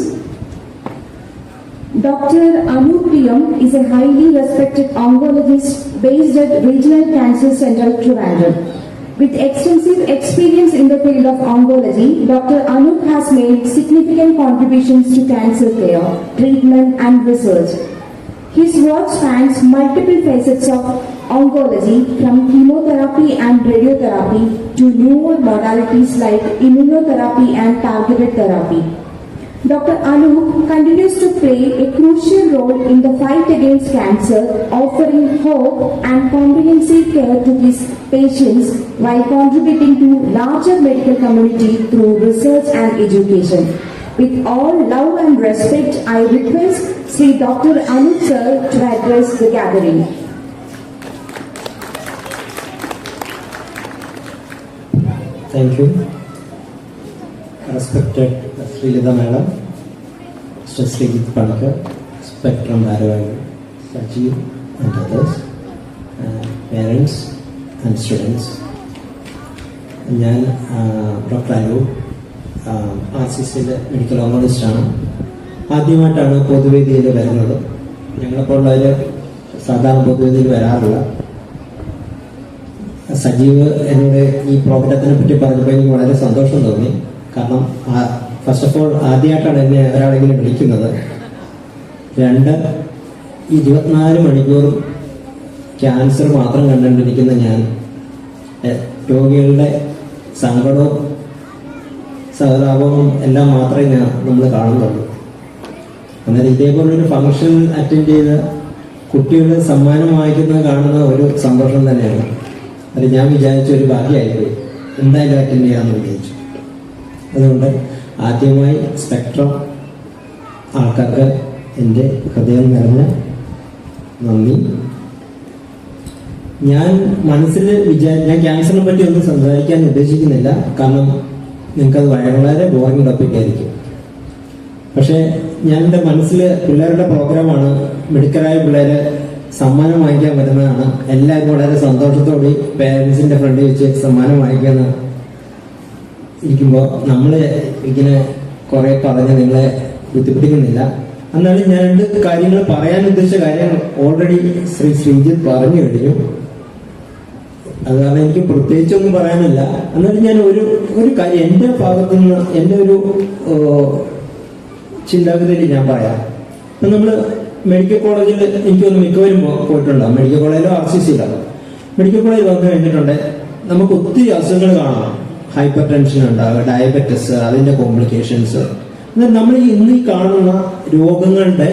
Dr. Anup Priyam is a highly respected oncologist based at Regional Cancer Center, Trivandrum. With extensive experience in the field of oncology, Dr. Anup has made significant contributions to cancer care, treatment and research. His work spans multiple facets of oncology, from chemotherapy and radiotherapy to newer modalities like immunotherapy and targeted therapy. Dr. Anup continues to play a crucial role in the fight against cancer, offering hope and comprehensive care to his patients while contributing to larger medical community through research and education. With all love and respect, I request Sri Dr. Anup sir to address the gathering. Thank you. Respected Sri Lida Madam, Mr. Srijit Panakar, Spectrum Bharavai, Sajiv and others, parents and students. ഞാൻ ഡോക്ടർ അനൂപ്, RCCയിൽ മെഡിക്കൽ ഓങ്കോളജിസ്റ്റാണ്. ആദ്യമായിട്ടാണ് പൊതുവേദിയിൽ വരുന്നത്. ഞങ്ങളെപ്പോലുള്ളവർ സാധാരണ പൊതുവേദിയിൽ വരാറില്ല. സജീവ് എന്നോട് ഈ പ്രോഗ്രാത്തിനെ പറ്റി പറഞ്ഞപ്പോൾ എനിക്ക് വളരെ സന്തോഷം തോന്നി. കാരണം ഫസ്റ്റ് ഓഫ് ഓൾ ആദ്യമായിട്ടാണ് എന്നെ ഒരാളെങ്കിലും വിളിക്കുന്നത്. 2, 24 മണിക്കൂറും ക്യാൻസർ മാത്രം കണ്ടുകൊണ്ടിരിക്കുന്ന ഞാൻ രോഗികളുടെ സങ്കടവും സഹതാപവും എല്ലാം മാത്രമേ നമ്മൾ കാണുന്നുള്ളൂ. എന്നാൽ ഇതേപോലൊരു ഫംഗ്ഷൻ അറ്റൻഡ് ചെയ്ത് കുട്ടികളുടെ സമ്മാനം വാങ്ങിക്കുന്നത് കാണുന്ന ഒരു സന്തോഷം തന്നെയാണ്. അത് ഞാൻ വിചാരിച്ച ഒരു ഭാഗ്യമായിപ്പോയി. എന്തായാലും അറ്റൻഡ് ചെയ്യാമെന്ന് വിചാരിച്ചു. അതുകൊണ്ട് ആദ്യമായി സ്പെക്ട്രം ആൾക്കാർക്ക് എൻ്റെ ഹൃദയം നിറഞ്ഞ നന്ദി. ഞാൻ മനസ്സിൽ ഞാൻ ക്യാൻസറിനെ പറ്റി ഒന്നും സംസാരിക്കാൻ ഉദ്ദേശിക്കുന്നില്ല. കാരണം നിങ്ങൾക്കത് വളരെ ബോറിംഗ് ടോപ്പിക് ആയിരിക്കും. പക്ഷെ ഞാൻ എൻ്റെ മനസ്സിൽ പിള്ളേരുടെ പ്രോഗ്രാമാണ്. മെഡിക്കലായ പിള്ളേര് സമ്മാനം വാങ്ങിക്കാൻ വരുന്നതാണ്. എല്ലാവരും വളരെ സന്തോഷത്തോടെ പേരൻസിന്റെ ഫ്രണ്ടിൽ വെച്ച് സമ്മാനം വാങ്ങിക്കാന്ന് ഇരിക്കുമ്പോൾ നമ്മൾ ഇങ്ങനെ കുറെ പറഞ്ഞ് നിങ്ങളെ ബുദ്ധിമുട്ടിക്കുന്നില്ല. എന്നാലും ഞാൻ 2 കാര്യങ്ങൾ പറയാൻ ഉദ്ദേശിച്ച കാര്യങ്ങൾ ഓൾറെഡി ശ്രീ ശ്രീജിത്ത് പറഞ്ഞു കഴിഞ്ഞു. അത് കാരണം എനിക്ക് പ്രത്യേകിച്ചൊന്നും പറയാനില്ല. എന്നാലും ഞാൻ ഒരു കാര്യം എൻ്റെ ഭാഗത്തുനിന്ന് എൻ്റെ ഒരു ചിന്താഗതിയിൽ ഞാൻ പറയാം. ഇപ്പം നമ്മൾ മെഡിക്കൽ കോളേജിൽ എനിക്ക് തോന്നുന്നു മിക്കവരും പോയിട്ടുണ്ടാകും. മെഡിക്കൽ കോളേജിലോ RCCയിലാണ്. മെഡിക്കൽ കോളേജിൽ വന്നു കഴിഞ്ഞിട്ടുണ്ട് നമുക്ക് ഒത്തിരി അസുഖങ്ങൾ കാണാം. ഹൈപ്പർ ടെൻഷൻ ഉണ്ടാകുക, ഡയബറ്റിസ്, അതിന്റെ കോംപ്ലിക്കേഷൻസ്. എന്നാൽ നമ്മൾ ഇന്ന് ഈ കാണുന്ന രോഗങ്ങളുടെ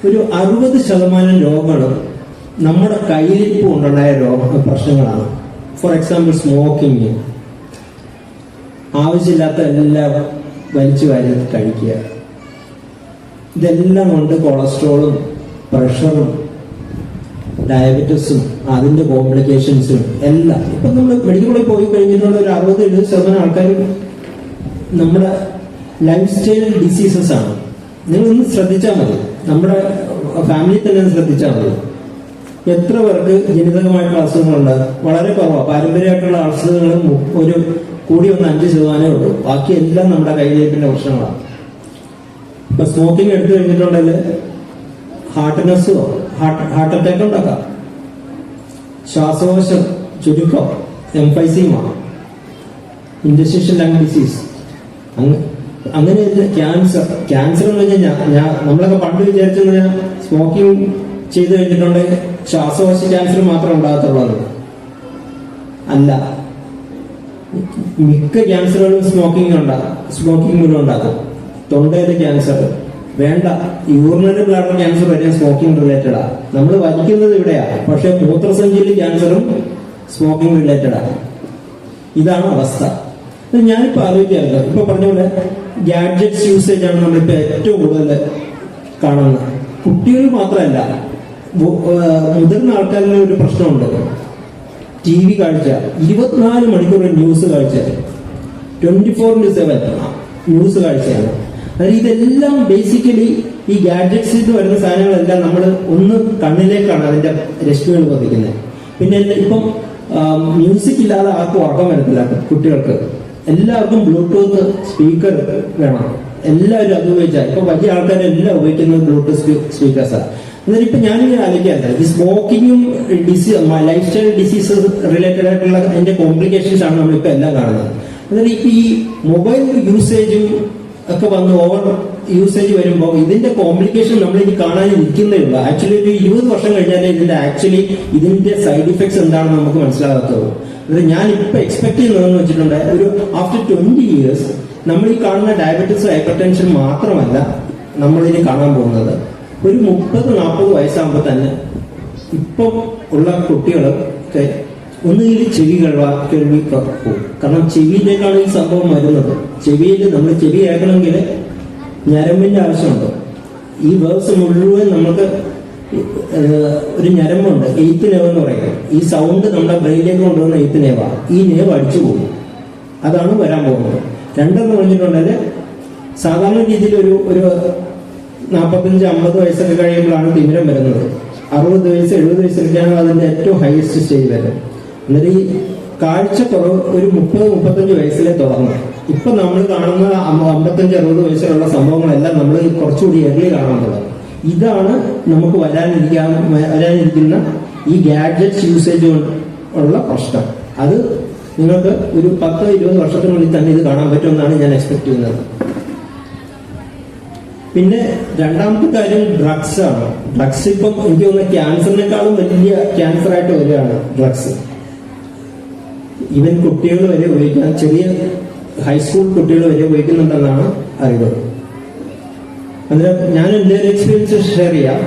ഒരു 60% രോഗങ്ങളും നമ്മുടെ കയ്യിരിപ്പ് കൊണ്ടുണ്ടായ പ്രശ്നങ്ങളാണ്. ഫോർ എക്സാമ്പിൾ സ്മോക്കിങ്, ആവശ്യമില്ലാത്ത എല്ലാം വലിച്ചു വാരി കഴിക്കുക, ഇതെല്ലാം കൊണ്ട് കൊളസ്ട്രോളും പ്രഷറും ഡയബറ്റിസും അതിന്റെ കോംപ്ലിക്കേഷൻസും എല്ലാം ഇപ്പൊ നമ്മൾ മെഡിക്കൽ കോളേജിൽ പോയി കഴിഞ്ഞിട്ടുള്ള ഒരു 60-70% ആൾക്കാർ നമ്മുടെ ലൈഫ് സ്റ്റൈൽ ഡിസീസസ് ആണ്. നിങ്ങൾ ഒന്ന് ശ്രദ്ധിച്ചാൽ മതി, നമ്മുടെ ഫാമിലി തന്നെ ശ്രദ്ധിച്ചാൽ മതി. എത്ര പേർക്ക് ജനിതകമായിട്ടുള്ള അസുഖങ്ങളുണ്ട്? വളരെ കുറവാണ്. പാരമ്പര്യമായിട്ടുള്ള അസുഖങ്ങളും ഒരു കൂടി 5% ഉള്ളൂ. ബാക്കി എല്ലാം നമ്മുടെ കൈവയ്പിന്റെ പ്രശ്നങ്ങളാണ്. ഇപ്പൊ സ്മോക്കിംഗ് എടുത്തു കഴിഞ്ഞിട്ടുണ്ടെങ്കിൽ ഹാർട്ട്നെസ്സോ ഹാർട്ട് അറ്റാക്ക് ഉണ്ടാക്കാം, ശ്വാസകോശം ചുരുക്കം, എംഫൈസീമ, ഇൻഡസ്ട്രിയൽ ലങ് ഡിസീസ്, അങ്ങനെ ക്യാൻസർ എന്ന് പറഞ്ഞാൽ നമ്മളൊക്കെ പണ്ട് വിചാരിച്ചെന്ന് പറഞ്ഞാൽ സ്മോക്കിംഗ് ചെയ്തു കഴിഞ്ഞിട്ടുണ്ടെങ്കിൽ ശ്വാസകോശ ക്യാൻസർ മാത്രം ഉണ്ടാകത്തുള്ളത്. അല്ല, മിക്ക ക്യാൻസറുകളും സ്മോക്കിംഗ് മൂലം ഉണ്ടാകും. തൊണ്ടയിലെ ക്യാൻസർ വേണ്ട, യൂറിനറി ബ്ലാഡർ ക്യാൻസർ വരെ സ്മോക്കിംഗ് റിലേറ്റഡാ. നമ്മൾ വലിക്കുന്നത് ഇവിടെയാണ്, പക്ഷെ മൂത്രസഞ്ചിയിൽ ക്യാൻസറും സ്മോക്കിംഗ് റിലേറ്റഡാ. ഇതാണ് അവസ്ഥ. ഞാനിപ്പോ ആലോചിക്കാറില്ല, ഇപ്പൊ പറഞ്ഞ പോലെ ഗാഡ്ജറ്റ്സ് യൂസേജ് ആണ് നമ്മളിപ്പോ ഏറ്റവും കൂടുതൽ കാണുന്നത്. കുട്ടികൾ മാത്രമല്ല, മുതിർന്ന ആൾക്കാരിലെ ഒരു പ്രശ്നമുണ്ട്. TV കാഴ്ച, 24 മണിക്കൂർ ന്യൂസ് കാഴ്ച, 24/7 ന്യൂസ് കാഴ്ചയാണ്. അതായത് ഇതെല്ലാം ബേസിക്കലി ഈ ഗാഡ്ജറ്റ്സിൽ നിന്ന് വരുന്ന സാധനങ്ങളെല്ലാം നമ്മൾ ഒന്ന് കണ്ണിലേക്കാണ് അതിന്റെ രശ്മികൾ പതിക്കുന്നത്. പിന്നെ ഇപ്പം മ്യൂസിക് ഇല്ലാതെ ആർക്കും ഉറക്കം വരത്തില്ല. കുട്ടികൾക്ക് എല്ലാവർക്കും ബ്ലൂടൂത്ത് സ്പീക്കർ വേണം. എല്ലാവരും അത് ഉപയോഗിച്ചാൽ ഇപ്പൊ വലിയ ആൾക്കാരെല്ലാം ഉപയോഗിക്കുന്നത് ബ്ലൂടൂത്ത് സ്പീക്കേഴ്സാണ്. എന്നാൽ ഇപ്പൊ ഞാനിങ്ങനെ ആലോചിക്കാറില്ല, ഈ സ്മോക്കിങ്ങും ലൈഫ് സ്റ്റൈൽ ഡിസീസസ് റിലേറ്റഡ് ആയിട്ടുള്ള അതിന്റെ കോംപ്ലിക്കേഷൻസ് ആണ് നമ്മളിപ്പോ എല്ലാം കാണുന്നത്. എന്നാൽ ഇപ്പൊ ഈ മൊബൈൽ യൂസേജും ഒക്കെ വന്ന് ഓവർ യൂസേജ് വരുമ്പോൾ ഇതിന്റെ കോംപ്ലിക്കേഷൻ നമ്മൾ ഇനി കാണാനിരിക്കുന്നേ ഉള്ളൂ. ആക്ച്വലി ഒരു 20 വർഷം കഴിഞ്ഞാലേ ഇതിന്റെ സൈഡ് ഇഫക്ട്സ് എന്താണെന്ന് നമുക്ക് മനസ്സിലാകത്തുള്ളൂ. അതായത് ഞാൻ ഇപ്പൊ എക്സ്പെക്ട് ചെയ്യുന്നതെന്ന് വെച്ചിട്ടുണ്ട്, ഒരു ആഫ്റ്റർ 20 years നമ്മൾ ഈ കാണുന്ന ഡയബറ്റിസ്, ഹൈപ്പർ ടെൻഷൻ മാത്രമല്ല നമ്മളിനി കാണാൻ പോകുന്നത്. ഒരു 30-40 വയസ്സാകുമ്പോൾ തന്നെ ഇപ്പം ഉള്ള കുട്ടികളൊക്കെ ഒന്നുകിൽ ചെവി കേൾവി പോകും. കാരണം ചെവിയിലേക്കാണ് ഈ സംഭവം വരുന്നത്. ചെവിയിൽ നമ്മൾ ചെവി കേൾക്കണമെങ്കിൽ ഞരമ്പിന്റെ ആവശ്യമുണ്ട്. ഈ വേർഡ്സ് മുഴുവൻ നമുക്ക് ഒരു ഞരമ്പുണ്ട്, 8th nerve എന്ന് പറയുന്നത്. ഈ സൗണ്ട് നമ്മുടെ ബ്രെയിനിലേക്ക് കൊണ്ടുവന്ന 8th nerve. ഈ nerve അടിച്ചു പോകും. അതാണ് വരാൻ പോകുന്നത്. രണ്ടെന്ന് പറഞ്ഞിട്ടുണ്ടെങ്കിൽ സാധാരണ രീതിയിൽ ഒരു 45-50 വയസ്സൊക്കെ കഴിയുമ്പോഴാണ് തിമിരം വരുന്നത്. 60 വയസ്സ് 70 വയസ്സിലൊക്കെയാണ് അതിന്റെ ഏറ്റവും ഹയസ്റ്റ് സ്റ്റേജ് വരുന്നത്. എന്നിട്ട് ഈ കാഴ്ചക്കുറവ് ഒരു 30-35 വയസ്സിലെ തുടങ്ങും. ഇപ്പൊ നമ്മൾ കാണുന്ന 55-60 വയസ്സിലുള്ള സംഭവങ്ങളെല്ലാം നമ്മൾ കുറച്ചുകൂടി എർലി കാണാൻ തുടങ്ങും. ഇതാണ് നമുക്ക് വരാനിരിക്കുന്ന ഈ ഗാഡ്ജറ്റ്സ് യൂസേജ് ഉള്ള പ്രശ്നം. അത് നിങ്ങൾക്ക് ഒരു 10-20 വർഷത്തിനുള്ളിൽ തന്നെ ഇത് കാണാൻ പറ്റുമെന്നാണ് ഞാൻ എക്സ്പെക്ട് ചെയ്യുന്നത്. പിന്നെ രണ്ടാമത്തെ കാര്യം ഡ്രഗ്സ് ആണ്. ഡ്രഗ്സ് ഇപ്പം എനിക്ക് തോന്നുന്ന ക്യാൻസറിനേക്കാളും വലിയ ക്യാൻസർ ആയിട്ട് വരികയാണ് ഡ്രഗ്സ്. ഈവൻ കുട്ടികൾ വരെ ഉപയോഗിക്കാൻ, ചെറിയ ഹൈസ്കൂൾ കുട്ടികൾ വരെ ഉപയോഗിക്കുന്നുണ്ടെന്നാണ് അറിവ്. അന്നേരം ഞാൻ എൻ്റെ ഒരു എക്സ്പീരിയൻസ് ഷെയർ ചെയ്യാം.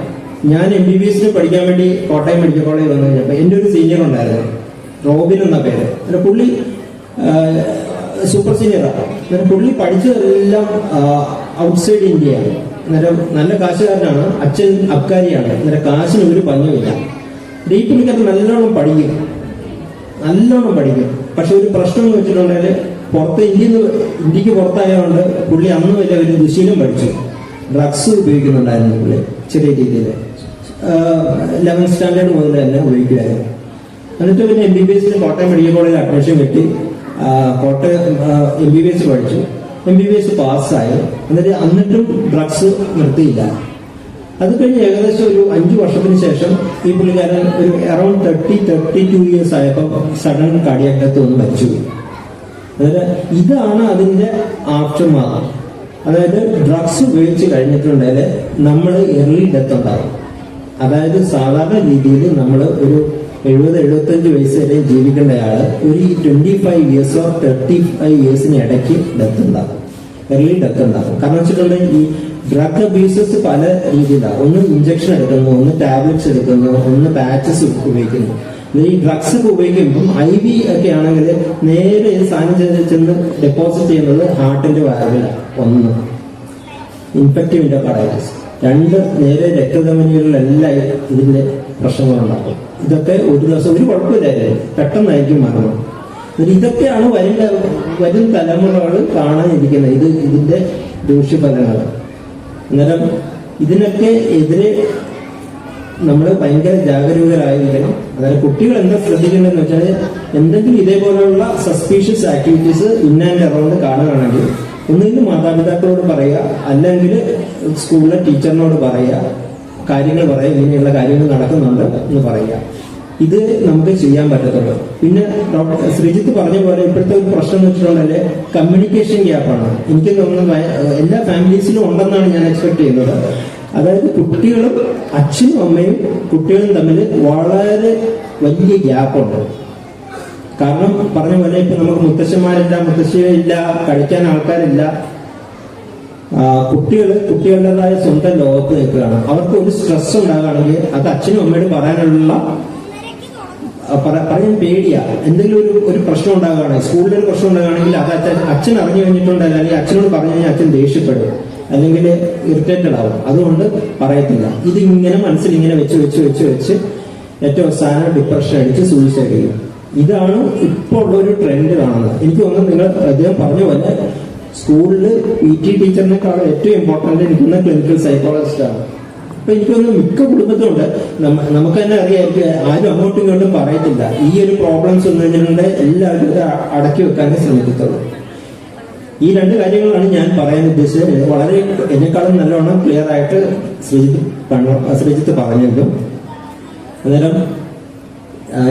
ഞാൻ MBBS പഠിക്കാൻ വേണ്ടി കോട്ടയം മെഡിക്കൽ കോളേജ് വന്നു കഴിഞ്ഞപ്പോൾ എൻ്റെ ഒരു സീനിയർ ഉണ്ടായിരുന്നു, റോബിൻ എന്ന പേര്. അന്നേരം പുള്ളി സൂപ്പർ സീനിയറാണ്. അന്നേരം പുള്ളി പഠിച്ചതെല്ലാം ഔട്ട്സൈഡ് ഇന്ത്യയാണ്. അന്നേരം നല്ല കാശുകാരനാണ്, അച്ഛൻ അബ്കാരിയാണ്. അന്നേരം കാശിന് ഒരു പഞ്ഞമില്ല. ഈ പുള്ളിക്കത് നല്ലോണം പഠിക്കും. പക്ഷെ ഒരു പ്രശ്നം എന്ന് വെച്ചിട്ടുണ്ടെങ്കിൽ ഇന്ത്യക്ക് പുറത്തായതുകൊണ്ട് പുള്ളി അന്ന് വരെ ഒരു ദുശീലം പഠിച്ചു. ഡ്രഗ്സ് ഉപയോഗിക്കുന്നുണ്ടായിരുന്നു പുള്ളി ചെറിയ രീതിയിൽ. 11th സ്റ്റാൻഡേർഡ് മുതൽ തന്നെ ഉപയോഗിക്കുമായിരുന്നു. എന്നിട്ട് പിന്നെ MBBS കോട്ടയം മെഡിക്കൽ കോളേജിൽ അഡ്മിഷൻ കിട്ടി. കോട്ടയം MBBS പഠിച്ചു. MBBS പാസ്സായി. എന്നിട്ടും ഡ്രഗ്സ് നിർത്തിയില്ല. അത് കഴിഞ്ഞ് ഏകദേശം ഒരു 5 വർഷത്തിന് ശേഷം ഈ പുള്ളിക്കാരൻ ഒരു അറൌണ്ട് 32 years ആയപ്പോൾ സഡൻ കാർഡിയാക് ഡെത്ത് ഒന്ന് മരിച്ചുപോയി. അതായത് ഇതാണ് അതിന്റെ ആഫ്റ്റർമാത്ത്. അതായത് ഡ്രഗ്സ് ഉപയോഗിച്ച് കഴിഞ്ഞിട്ടുണ്ടെങ്കിൽ നമ്മൾ എർലി ഡെത്ത് ഉണ്ടാകും. അതായത് സാധാരണ രീതിയിൽ നമ്മൾ ഒരു 70-75 വയസ്സ് വരെ ജീവിക്കേണ്ടയാള് ഒരു 25 ഇയേഴ്സോ 35 ഇയേഴ്സിന് ഇടയ്ക്ക് ഡെത്ത് ഉണ്ടാകും, എർലി ഡെത്ത് ഉണ്ടാകും. കാരണം വെച്ചിട്ടുണ്ടെങ്കിൽ ഈ ഡ്രഗ് അബ്യൂസസ് പല രീതിയിലാണ്. ഒന്ന് ഇഞ്ചക്ഷൻ എടുക്കുന്നു, ഒന്ന് ടാബ്ലറ്റ്സ് എടുക്കുന്നു, ഒന്ന് പാച്ചസ് ഉപയോഗിക്കുന്നു. ഈ ഡ്രഗ്സ് ഒക്കെ ഉപയോഗിക്കുമ്പം IV ഒക്കെ ആണെങ്കിൽ നേരെ സാധനം ചെന്ന് ഡെപ്പോസിറ്റ് ചെയ്യുന്നത് ഹാർട്ടിന്റെ വാൽവിലാണ്. ഒന്ന് ഇൻഫെക്റ്റീവ് ഇൻഡോകാർഡൈറ്റിസ്, 2 നേരെ രക്തധമനികളിലെല്ലാം ഇതിന്റെ പ്രശ്നങ്ങളുണ്ടാകും. ഇതൊക്കെ ഒരു ദിവസം ഒരു കുഴപ്പമില്ലായിരുന്നു, പെട്ടെന്നായിരിക്കും മരണം. ഇതൊക്കെയാണ് വരും തലമുറകൾ കാണാനിരിക്കുന്നത്, ഇതിന്റെ ദൂഷ്യഫലങ്ങൾ. അന്നേരം ഇതിനൊക്കെ എതിരെ നമ്മൾ ഭയങ്കര ജാഗരൂകരായിരിക്കണം. അതായത് കുട്ടികൾ എന്താ ശ്രദ്ധിക്കേണ്ടതെന്ന് വെച്ചാൽ എന്തെങ്കിലും ഇതേപോലെയുള്ള suspicious activities in and around കാണുകയാണെങ്കിൽ ഒന്നുകിൽ മാതാപിതാക്കളോട് പറയുക, അല്ലെങ്കിൽ സ്കൂളിലെ ടീച്ചറിനോട് പറയുക, കാര്യങ്ങൾ പറയുക, ഇങ്ങനെയുള്ള കാര്യങ്ങൾ നടക്കുന്നുണ്ട് എന്ന് പറയുക. ഇത് നമുക്ക് ചെയ്യാൻ പറ്റത്തുള്ളൂ. പിന്നെ ഡോക്ടർ ശ്രീജിത്ത് പറഞ്ഞ പോലെ ഇപ്പോഴത്തെ ഒരു പ്രശ്നം എന്ന് വെച്ചിട്ടുണ്ടെങ്കിൽ കമ്മ്യൂണിക്കേഷൻ ഗ്യാപ്പാണ്. എനിക്ക് തോന്നുന്നത് എല്ലാ ഫാമിലീസിലും ഉണ്ടെന്നാണ് ഞാൻ എക്സ്പെക്ട് ചെയ്യുന്നത്. അതായത് കുട്ടികളും അച്ഛനും അമ്മയും കുട്ടികളും തമ്മിൽ വളരെ വലിയ ഗ്യാപ്പുണ്ട്. കാരണം പറഞ്ഞ പോലെ ഇപ്പൊ നമുക്ക് മുത്തശ്ശന്മാരില്ല, മുത്തശ്ശിയില്ല, കളിക്കാൻ ആൾക്കാരില്ല. കുട്ടികളുടേതായ സ്വന്തം ലോകത്ത് നിൽക്കുകയാണ്. അവർക്ക് ഒരു സ്ട്രെസ് ഉണ്ടാകുകയാണെങ്കിൽ അത് അച്ഛനും അമ്മയോട് പറയാനുള്ള പറയാൻ പേടിയാ. എന്തെങ്കിലും ഒരു പ്രശ്നം ഉണ്ടാകുകയാണെങ്കിൽ, സ്കൂളിൽ ഒരു പ്രശ്നം ഉണ്ടാകുകയാണെങ്കിൽ അത് അച്ഛൻ അറിഞ്ഞു കഴിഞ്ഞിട്ടുണ്ടല്ലോ, അല്ലെങ്കിൽ അച്ഛനോട് പറഞ്ഞു കഴിഞ്ഞാൽ അച്ഛൻ ദേഷ്യപ്പെടും, അല്ലെങ്കിൽ ഇറിറ്റേറ്റഡ് ആവും. അതുകൊണ്ട് പറയത്തില്ല. ഇതിങ്ങനെ മനസ്സിൽ ഇങ്ങനെ വെച്ച് ഏറ്റവും അവസാനം ഡിപ്രഷൻ അടിച്ച് സൂയിസൈഡ് ചെയ്യും. ഇതാണ് ഇപ്പോൾ ഉള്ളൊരു ട്രെൻഡ് കാണുന്നത്. എനിക്ക് തോന്നുന്നു നിങ്ങൾ അദ്ദേഹം പറഞ്ഞ പോലെ സ്കൂളിൽ PT ടീച്ചറിനേക്കാളും ഏറ്റവും ഇമ്പോർട്ടന്റ് എനിക്കുന്ന ക്ലിനിക്കൽ സൈക്കോളജിസ്റ്റ് ആണ്. അപ്പൊ എനിക്ക് തോന്നുന്നു മിക്ക കുടുംബത്തിലുണ്ട്. നമുക്ക് തന്നെ അറിയാമായിരിക്കും, ആരും അങ്ങോട്ടും ഇങ്ങോട്ടും പറയത്തില്ല. ഈ ഒരു പ്രോബ്ലംസ് ഒന്നും എല്ലാവരും ഇത് അടക്കി വെക്കാനേ ശ്രമിക്കത്തുള്ളൂ. ഈ 2 കാര്യങ്ങളാണ് ഞാൻ പറയാൻ ഉദ്ദേശിച്ചത്. വളരെ എന്നെക്കാളും നല്ലോണം ക്ലിയർ ആയിട്ട് ശ്രീജിത്ത് പറഞ്ഞിട്ടും. അന്നേരം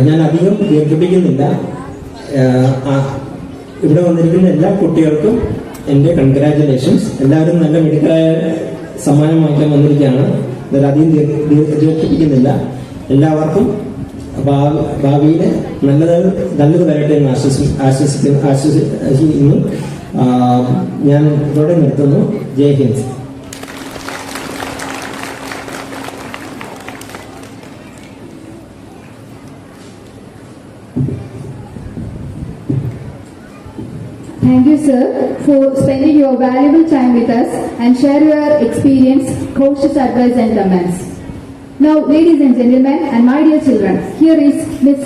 ഞാൻ അധികം ദീർഘിപ്പിക്കുന്നില്ല. ഇവിടെ വന്നിരിക്കുന്ന എല്ലാ കുട്ടികൾക്കും എൻ്റെ കൺഗ്രാറ്റുലേഷൻസ്. എല്ലാവരും നല്ല മെഡിക്കലായ സമ്മാനം വാങ്ങിക്കാൻ വന്നിരിക്കുകയാണ്. അധികം ദീർഘിപ്പിക്കുന്നില്ല. എല്ലാവർക്കും ഭാവിയിൽ നല്ലത് വരട്ടെ എന്ന് ആശ്വസിക്കുന്നു. ഞാൻ ഇവിടെ നിർത്തുന്നു. ജയ് Hind. Thank you, sir, for spending your valuable time with us and share your experience, cautious advice and comments. Now, ladies and gentlemen, and my dear children, here is Miss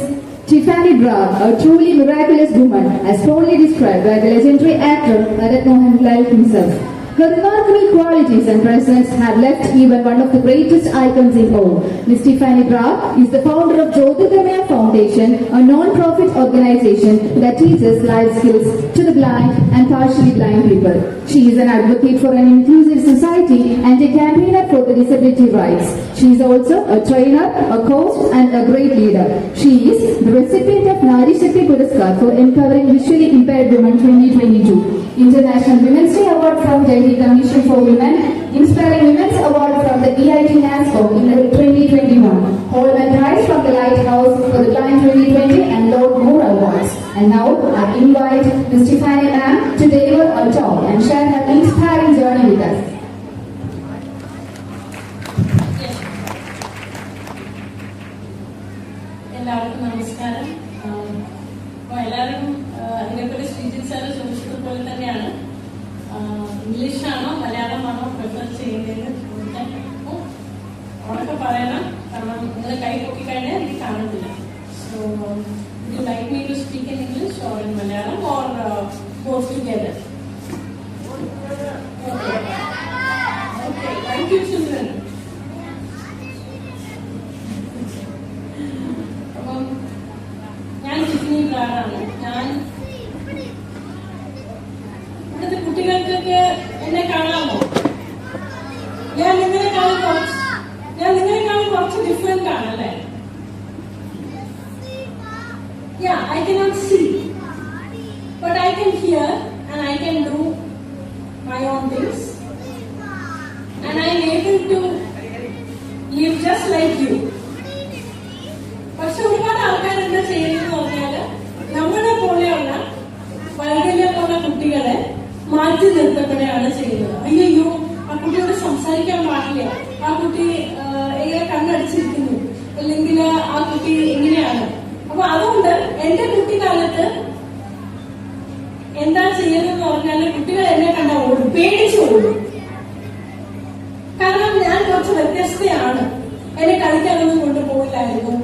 Tiffany Brown, a truly miraculous woman, as fondly described by the legendary actor Bharat Mohanlal himself. Her remarkable qualities and presence have left even one of the greatest icons in all. Miss Tiffany Brown is the founder of Jyotirgamaya Foundation, a non-profit organization that teaches life skills to the blind and partially blind people. She is an advocate for an inclusive society and a campaigner for the disability rights. She is also a trainer, a coach and a great leader. She is the recipient of Nari Shakti Puraskar for Empowering Visually Impaired Women 2022, International Women's Day Award from Delhi Commission for Women, Inspiring Women's Award from the EIT NASCO in 2021, Holman Prize from the Lighthouse for the Blind 2020 and Lord Moore Awards. And now I invite Ms. Tiffany Ma'am to deliver a talk and share her inspiring journey with us. എല്ലാവർക്കും നമസ്കാരം. എല്ലാവരും അതിനെപ്പറ്റി ശ്രീജിത്ത് സാറ് ചോദിച്ചതുപോലെ തന്നെയാണ്. ഇംഗ്ലീഷാണോ മലയാളമാണോ പ്രിഫർ ചെയ്യുന്നതെന്ന് ചോദിക്കാൻ ഉറക്കെ പറയണം. കാരണം നിങ്ങൾ കൈ പൊക്കിക്കഴിഞ്ഞാൽ എനിക്ക് കാണുന്നില്ല. So you like me to speak in English or in Malayalam or both together? Okay, thank you children. അപ്പം ഞാൻ ടിഫ്നി ബ്രാഡാണ്. ഞാൻ ഇവിടുത്തെ കുട്ടികൾക്കൊക്കെ എന്നെ കാണാമോ? ഞാൻ നിങ്ങളെക്കാളും കുറച്ച് ഡിഫറെന്റ് ആണല്ലേ? Yeah, I cannot see, but I can hear and I can do my own things. മാറ്റി നിർത്തപ്പെടുകയാണ് ചെയ്യുന്നത്. അയ്യോ, ആ കുട്ടിയോട് സംസാരിക്കാൻ പാടില്ല, ആ കുട്ടി എങ്ങനെ കണ്ണടിച്ചിരിക്കുന്നു, അല്ലെങ്കിൽ ആ കുട്ടി എങ്ങനെയാണ്. അപ്പൊ അതുകൊണ്ട് എന്റെ കുട്ടിക്കാലത്ത് എന്താ ചെയ്യുന്നതെന്ന് പറഞ്ഞാൽ കുട്ടികൾ എന്നെ കണ്ട ഓടും, പേടിച്ചു ഓടും. കാരണം ഞാൻ കുറച്ച് വ്യത്യസ്തയാണ്. എന്നെ കളിക്കാനൊന്നും കൊണ്ടുപോകില്ലായിരുന്നു,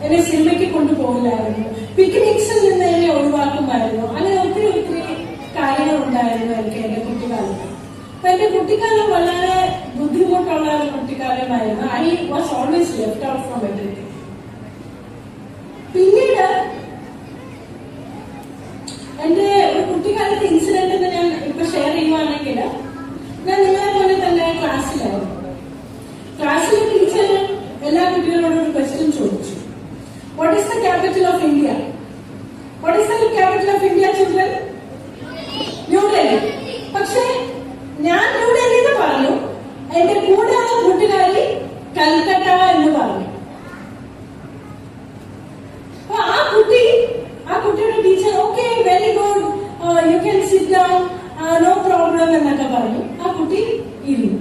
എന്നെ സിനിമയ്ക്ക് കൊണ്ടുപോകില്ലായിരുന്നു, പിക്നിക്സിൽ നിന്ന് എന്നെ ഒഴിവാക്കുമായിരുന്നു. അങ്ങനെ ഒത്തിരി ഒത്തിരി കാര്യങ്ങൾ ഉണ്ടായിരുന്നു എനിക്ക് എന്റെ കുട്ടിക്കാലത്ത്. അപ്പൊ എന്റെ കുട്ടിക്കാലം വളരെ ബുദ്ധിമുട്ടുള്ള ഒരു കുട്ടിക്കാലമായിരുന്നു. I was always left out from everything. പിന്നീട് എന്റെ ഒരു കുട്ടിക്കാലത്തെ ഇൻസിഡന്റ് ഞാൻ ഇപ്പൊ ഷെയർ ചെയ്യുവാണെങ്കിൽ, ഞാൻ നിങ്ങളെ പോലെ തന്നെ ക്ലാസ്സിലായിരുന്നു. ക്ലാസ്സിലെ ടീച്ചർ എല്ലാ കുട്ടികളോടും ഒരു ക്വസ്റ്റ്യൻ ചോദിച്ചു, what is the capital of India? What is the capital of India children? New Delhi. പക്ഷെ ഞാൻ ന്യൂഡൽഹി എന്ന് പറഞ്ഞു, എന്റെ കൂടെയുള്ള കൂട്ടുകാരി കൽക്കട്ട എന്ന് പറഞ്ഞു. അപ്പൊ ആ കുട്ടിയുടെ teacher okay very good, you can sit down, no problem എന്നൊക്കെ പറഞ്ഞു. ആ കുട്ടി ഇരുന്നു.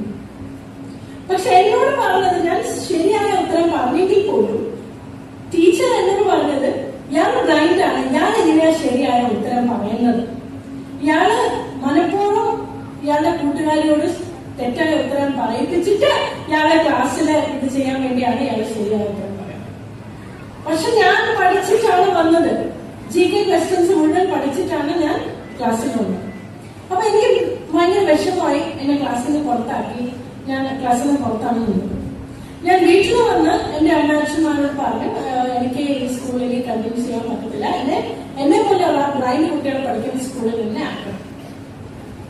പക്ഷെ എന്നോട് പറഞ്ഞത്, ഞാൻ ശരിയായ ഉത്തരം പറഞ്ഞെങ്കിൽ പോലും ടീച്ചർ എന്നോട് പറഞ്ഞത്, ഇയാൾ ബ്ലൈൻഡ് ആണ്, ഞാൻ എങ്ങനെയാ ശരിയായ ഉത്തരം പറയുന്നത്? ഇയാള് മനഃപൂർവ്വം ഇയാളുടെ കൂട്ടുകാരിയോട് തെറ്റായ ഉത്തരം പറയിപ്പിച്ചിട്ട് ഇയാളെ ക്ലാസ്സിൽ ഇത് ചെയ്യാൻ വേണ്ടിയാണ് ഇയാൾ ശരിയായ ഉത്തരം പറയുന്നത്. പക്ഷെ ഞാൻ പഠിച്ചിട്ടാണ് വന്നത്, GK ക്വസ്റ്റ്യൻസ് മുഴുവൻ പഠിച്ചിട്ടാണ് ഞാൻ ക്ലാസ്സിൽ വന്നത്. അപ്പൊ എനിക്ക് ഭയങ്കര വിഷമമായി. എന്നെ ക്ലാസ്സിൽ നിന്ന് പുറത്താക്കി. ഞാൻ ക്ലാസ്സിൽ നിന്ന് പുറത്താണ് നിന്നത്. ഞാൻ വീട്ടിൽ വന്ന് എന്റെ അച്ഛന്മാരോട് പറഞ്ഞു, എനിക്ക് ഈ സ്കൂളിൽ കണ്ടിന്യൂ ചെയ്യാൻ പറ്റത്തില്ല, എന്നെ പോലെയുള്ള ബ്ലൈൻഡ് കുട്ടികൾ പഠിക്കുന്ന സ്കൂളിൽ തന്നെ ആക്കണം.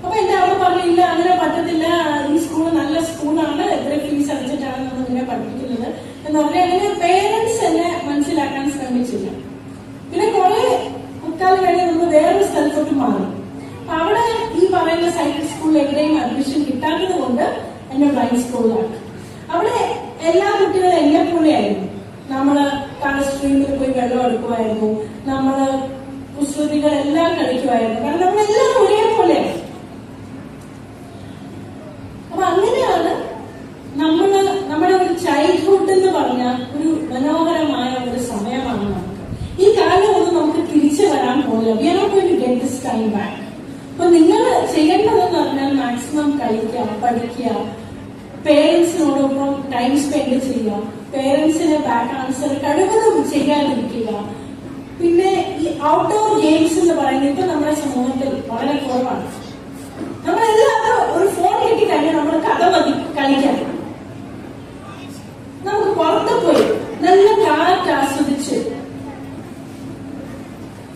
അപ്പൊ എന്റെ അമ്മ പറഞ്ഞില്ല, അങ്ങനെ പറ്റത്തില്ല, ഈ സ്കൂൾ നല്ല സ്കൂളാണ്, എത്ര ഫീസ് അടിച്ചിട്ടാണ് നമ്മൾ ഇങ്ങനെ പഠിപ്പിക്കുന്നത് എന്ന് പറഞ്ഞാൽ അങ്ങനെ പേരൻസ് എന്നെ മനസ്സിലാക്കാൻ ശ്രമിച്ചില്ല. പിന്നെ കുറെ മുക്കാലം കഴിഞ്ഞ് നമ്മൾ വേറൊരു സ്ഥലത്തോട്ട് മാറി. അവിടെ ഈ പറയുന്ന സൈക്കിൾ സ്കൂളിൽ എവിടെയും അഡ്മിഷൻ കിട്ടാത്തത് കൊണ്ട് എന്നെ ബ്ലൈൻഡ് സ്കൂളിലാണ്. അവിടെ എല്ലാ കുട്ടികളും എന്നെ പോലെയായിരുന്നു. നമ്മള് സ്ട്രീമിൽ പോയി വെള്ളം എടുക്കുമായിരുന്നു, നമ്മള് കുസൃതികളെല്ലാം കളിക്കുമായിരുന്നു. കാരണം നമ്മളെല്ലാം ഒരേപോലെയാണ്. അപ്പൊ അങ്ങനെയാണ് നമ്മുടെ ഒരു ചൈൽഡ്ഹുഡ് എന്ന് പറഞ്ഞ ഒരു മനോഹരമായ ഒരു സമയമാണ് നമുക്ക്. ഈ കാലം ഒന്നും നമുക്ക് തിരിച്ചു വരാൻ പോകില്ല. We are not going to get this time back. അപ്പൊ നിങ്ങൾ ചെയ്യേണ്ടതെന്ന് പറഞ്ഞാൽ മാക്സിമം കളിക്കുക, പഠിക്കുക, പേരൻസിനോടൊപ്പം ടൈം സ്പെൻഡ് ചെയ്യുക, പേരൻസിന് ബാക്ക് ആൻസർ കഴിവതും ചെയ്യാതിരിക്കുക. പിന്നെ ഈ ഔട്ട്ഡോർ ഗെയിംസ് എന്ന് പറയുന്നത് ഇപ്പൊ നമ്മുടെ സമൂഹത്തിൽ വളരെ കുറവാണ്. നമ്മളെല്ലാവരും ഒരു ഫോൺ കിട്ടിക്കഴിഞ്ഞാൽ നമ്മൾ കഥ മതി കളിക്കാൻ. നമുക്ക് പുറത്ത് പോയി നല്ല കാറ്റ് ആസ്വദിച്ച്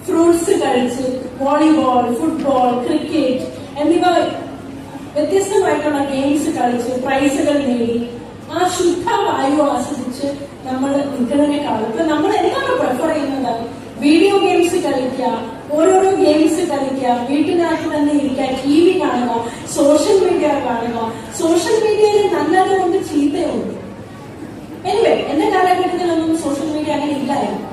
ഫ്രൂട്ട്സ് കഴിച്ച് വോളിബോൾ, ഫുട്ബോൾ, ക്രിക്കറ്റ് എന്നിവ വ്യത്യസ്തമായിട്ടുള്ള ഗെയിംസ് കളിച്ച് പ്രൈസുകൾ നേടി ആ ശുദ്ധ വായു ആസ്വദിച്ച് നമ്മൾ നിൽക്കുന്നതിനേക്കാളും ഇപ്പൊ നമ്മൾ എന്താണ് പ്രിഫർ ചെയ്യുന്നത്? വീഡിയോ ഗെയിംസ് കളിക്കുക, ഓരോരോ ഗെയിംസ് കളിക്കുക, വീട്ടിനകത്ത് തന്നെ ഇരിക്കുക, TV കാണുക, സോഷ്യൽ മീഡിയ കാണുക. സോഷ്യൽ മീഡിയയിൽ നല്ലതുകൊണ്ട് ചീത്തയുണ്ട്. എനിവേ എന്റെ കാലഘട്ടത്തിലൊന്നും സോഷ്യൽ മീഡിയ അങ്ങനെ ഇല്ലായിരുന്നു.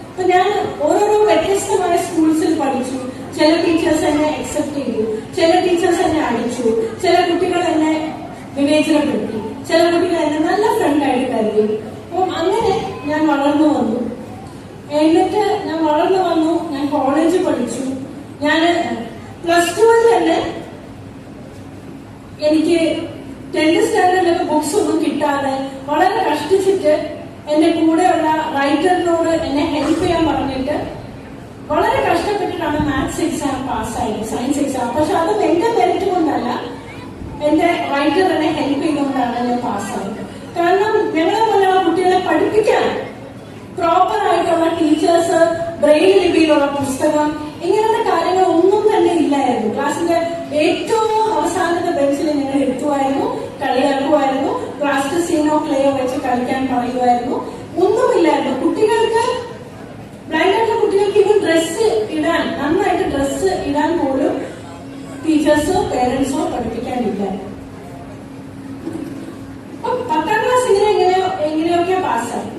അപ്പൊ ഞാൻ ഓരോരോ വ്യത്യസ്തമായ സ്കൂൾസിൽ പഠിച്ചു. ചില ടീച്ചേഴ്സ് എന്നെ അക്സെപ്റ്റ് ചെയ്തു, ചില ടീച്ചേഴ്സ് എന്നെ അടിച്ചു, ചില കുട്ടികൾ എന്നെ വിവേചനപ്പെടുത്തി, ചില കുട്ടികൾ എന്നെ നല്ല ഫ്രണ്ടായിട്ട് കരുതി. അപ്പം അങ്ങനെ ഞാൻ വളർന്നു വന്നു. എന്നിട്ട് ഞാൻ കോളേജ് പഠിച്ചു. ഞാൻ +2 തന്നെ എനിക്ക് 10th സ്റ്റാൻഡേർഡിലൊക്കെ ബുക്സ് ഒന്നും കിട്ടാതെ വളരെ കഷ്ടിച്ചിട്ട് എന്റെ കൂടെയുള്ള റൈറ്ററിനോട് എന്നെ ഹെൽപ്പ് ചെയ്യാൻ പറഞ്ഞിട്ട് വളരെ കഷ്ടപ്പെട്ടിട്ടാണ് മാത്സ് എക്സാം പാസ്സായത്, സയൻസ് എക്സാം. പക്ഷെ അതും എന്റെ മെറിറ്റ് കൊണ്ടല്ല, എന്റെ റൈറ്റർ എന്നെ ഹെൽപ്പ് ചെയ്തുകൊണ്ടാണ് ഞാൻ പാസ്സായത്. കാരണം ഞങ്ങളെ പോലെയുള്ള കുട്ടികളെ പഠിപ്പിക്കാൻ പ്രോപ്പർ ആയിട്ടുള്ള ടീച്ചേഴ്സ്, ബ്രെയിൽ ലിപിയിലുള്ള പുസ്തകം, ഇങ്ങനത്തെ കാര്യങ്ങൾ ഒന്നും തന്നെ ഇല്ലായിരുന്നു. ക്ലാസ്സിന്റെ ഏറ്റവും അവസാനത്തെ ബെഞ്ചിൽ ഞങ്ങൾ എത്തുമായിരുന്നു, കളിയാക്കുമായിരുന്നു, പ്ലാസ്റ്റിസിനോ ക്ലേയോ വെച്ച് കളിക്കാൻ പറയുമായിരുന്നു. ഒന്നുമില്ലായിരുന്നു. കുട്ടികൾക്ക് ബ്ലൈൻഡ് ആയിട്ടുള്ള കുട്ടികൾക്ക് ഇത് ഡ്രസ്സ് ഇടാൻ, നന്നായിട്ട് ഡ്രസ്സ് ഇടാൻ പോലും ടീച്ചേഴ്സോ പേരൻസോ പഠിപ്പിക്കാനില്ല. അപ്പൊ 10ാം ക്ലാസ് എങ്ങനെയൊക്കെ പാസ്സായി.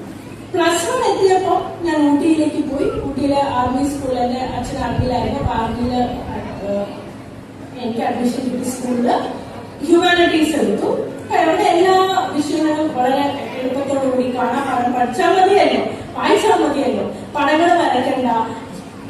+1 എത്തിയപ്പോ ഞാൻ ഊട്ടിയിലേക്ക് പോയി. ഊട്ടിയിലെ ആർമി സ്കൂളിൽ, എന്റെ അച്ഛൻ ആർമിയിലായിരുന്നു. അപ്പൊ ആർമിയില് എനിക്ക് അഡ്മിഷൻ കിട്ടി സ്കൂളില്. ഹ്യൂമാനിറ്റീസ് എടുത്തു. അവിടെ എല്ലാ വിഷയങ്ങളും വളരെ എളുപ്പത്തോടുകൂടി കാണാൻ പഠിച്ചാൽ മതിയല്ലോ, വായിച്ചാൽ മതിയല്ലോ. പടങ്ങൾ വരയ്ക്കണ്ട,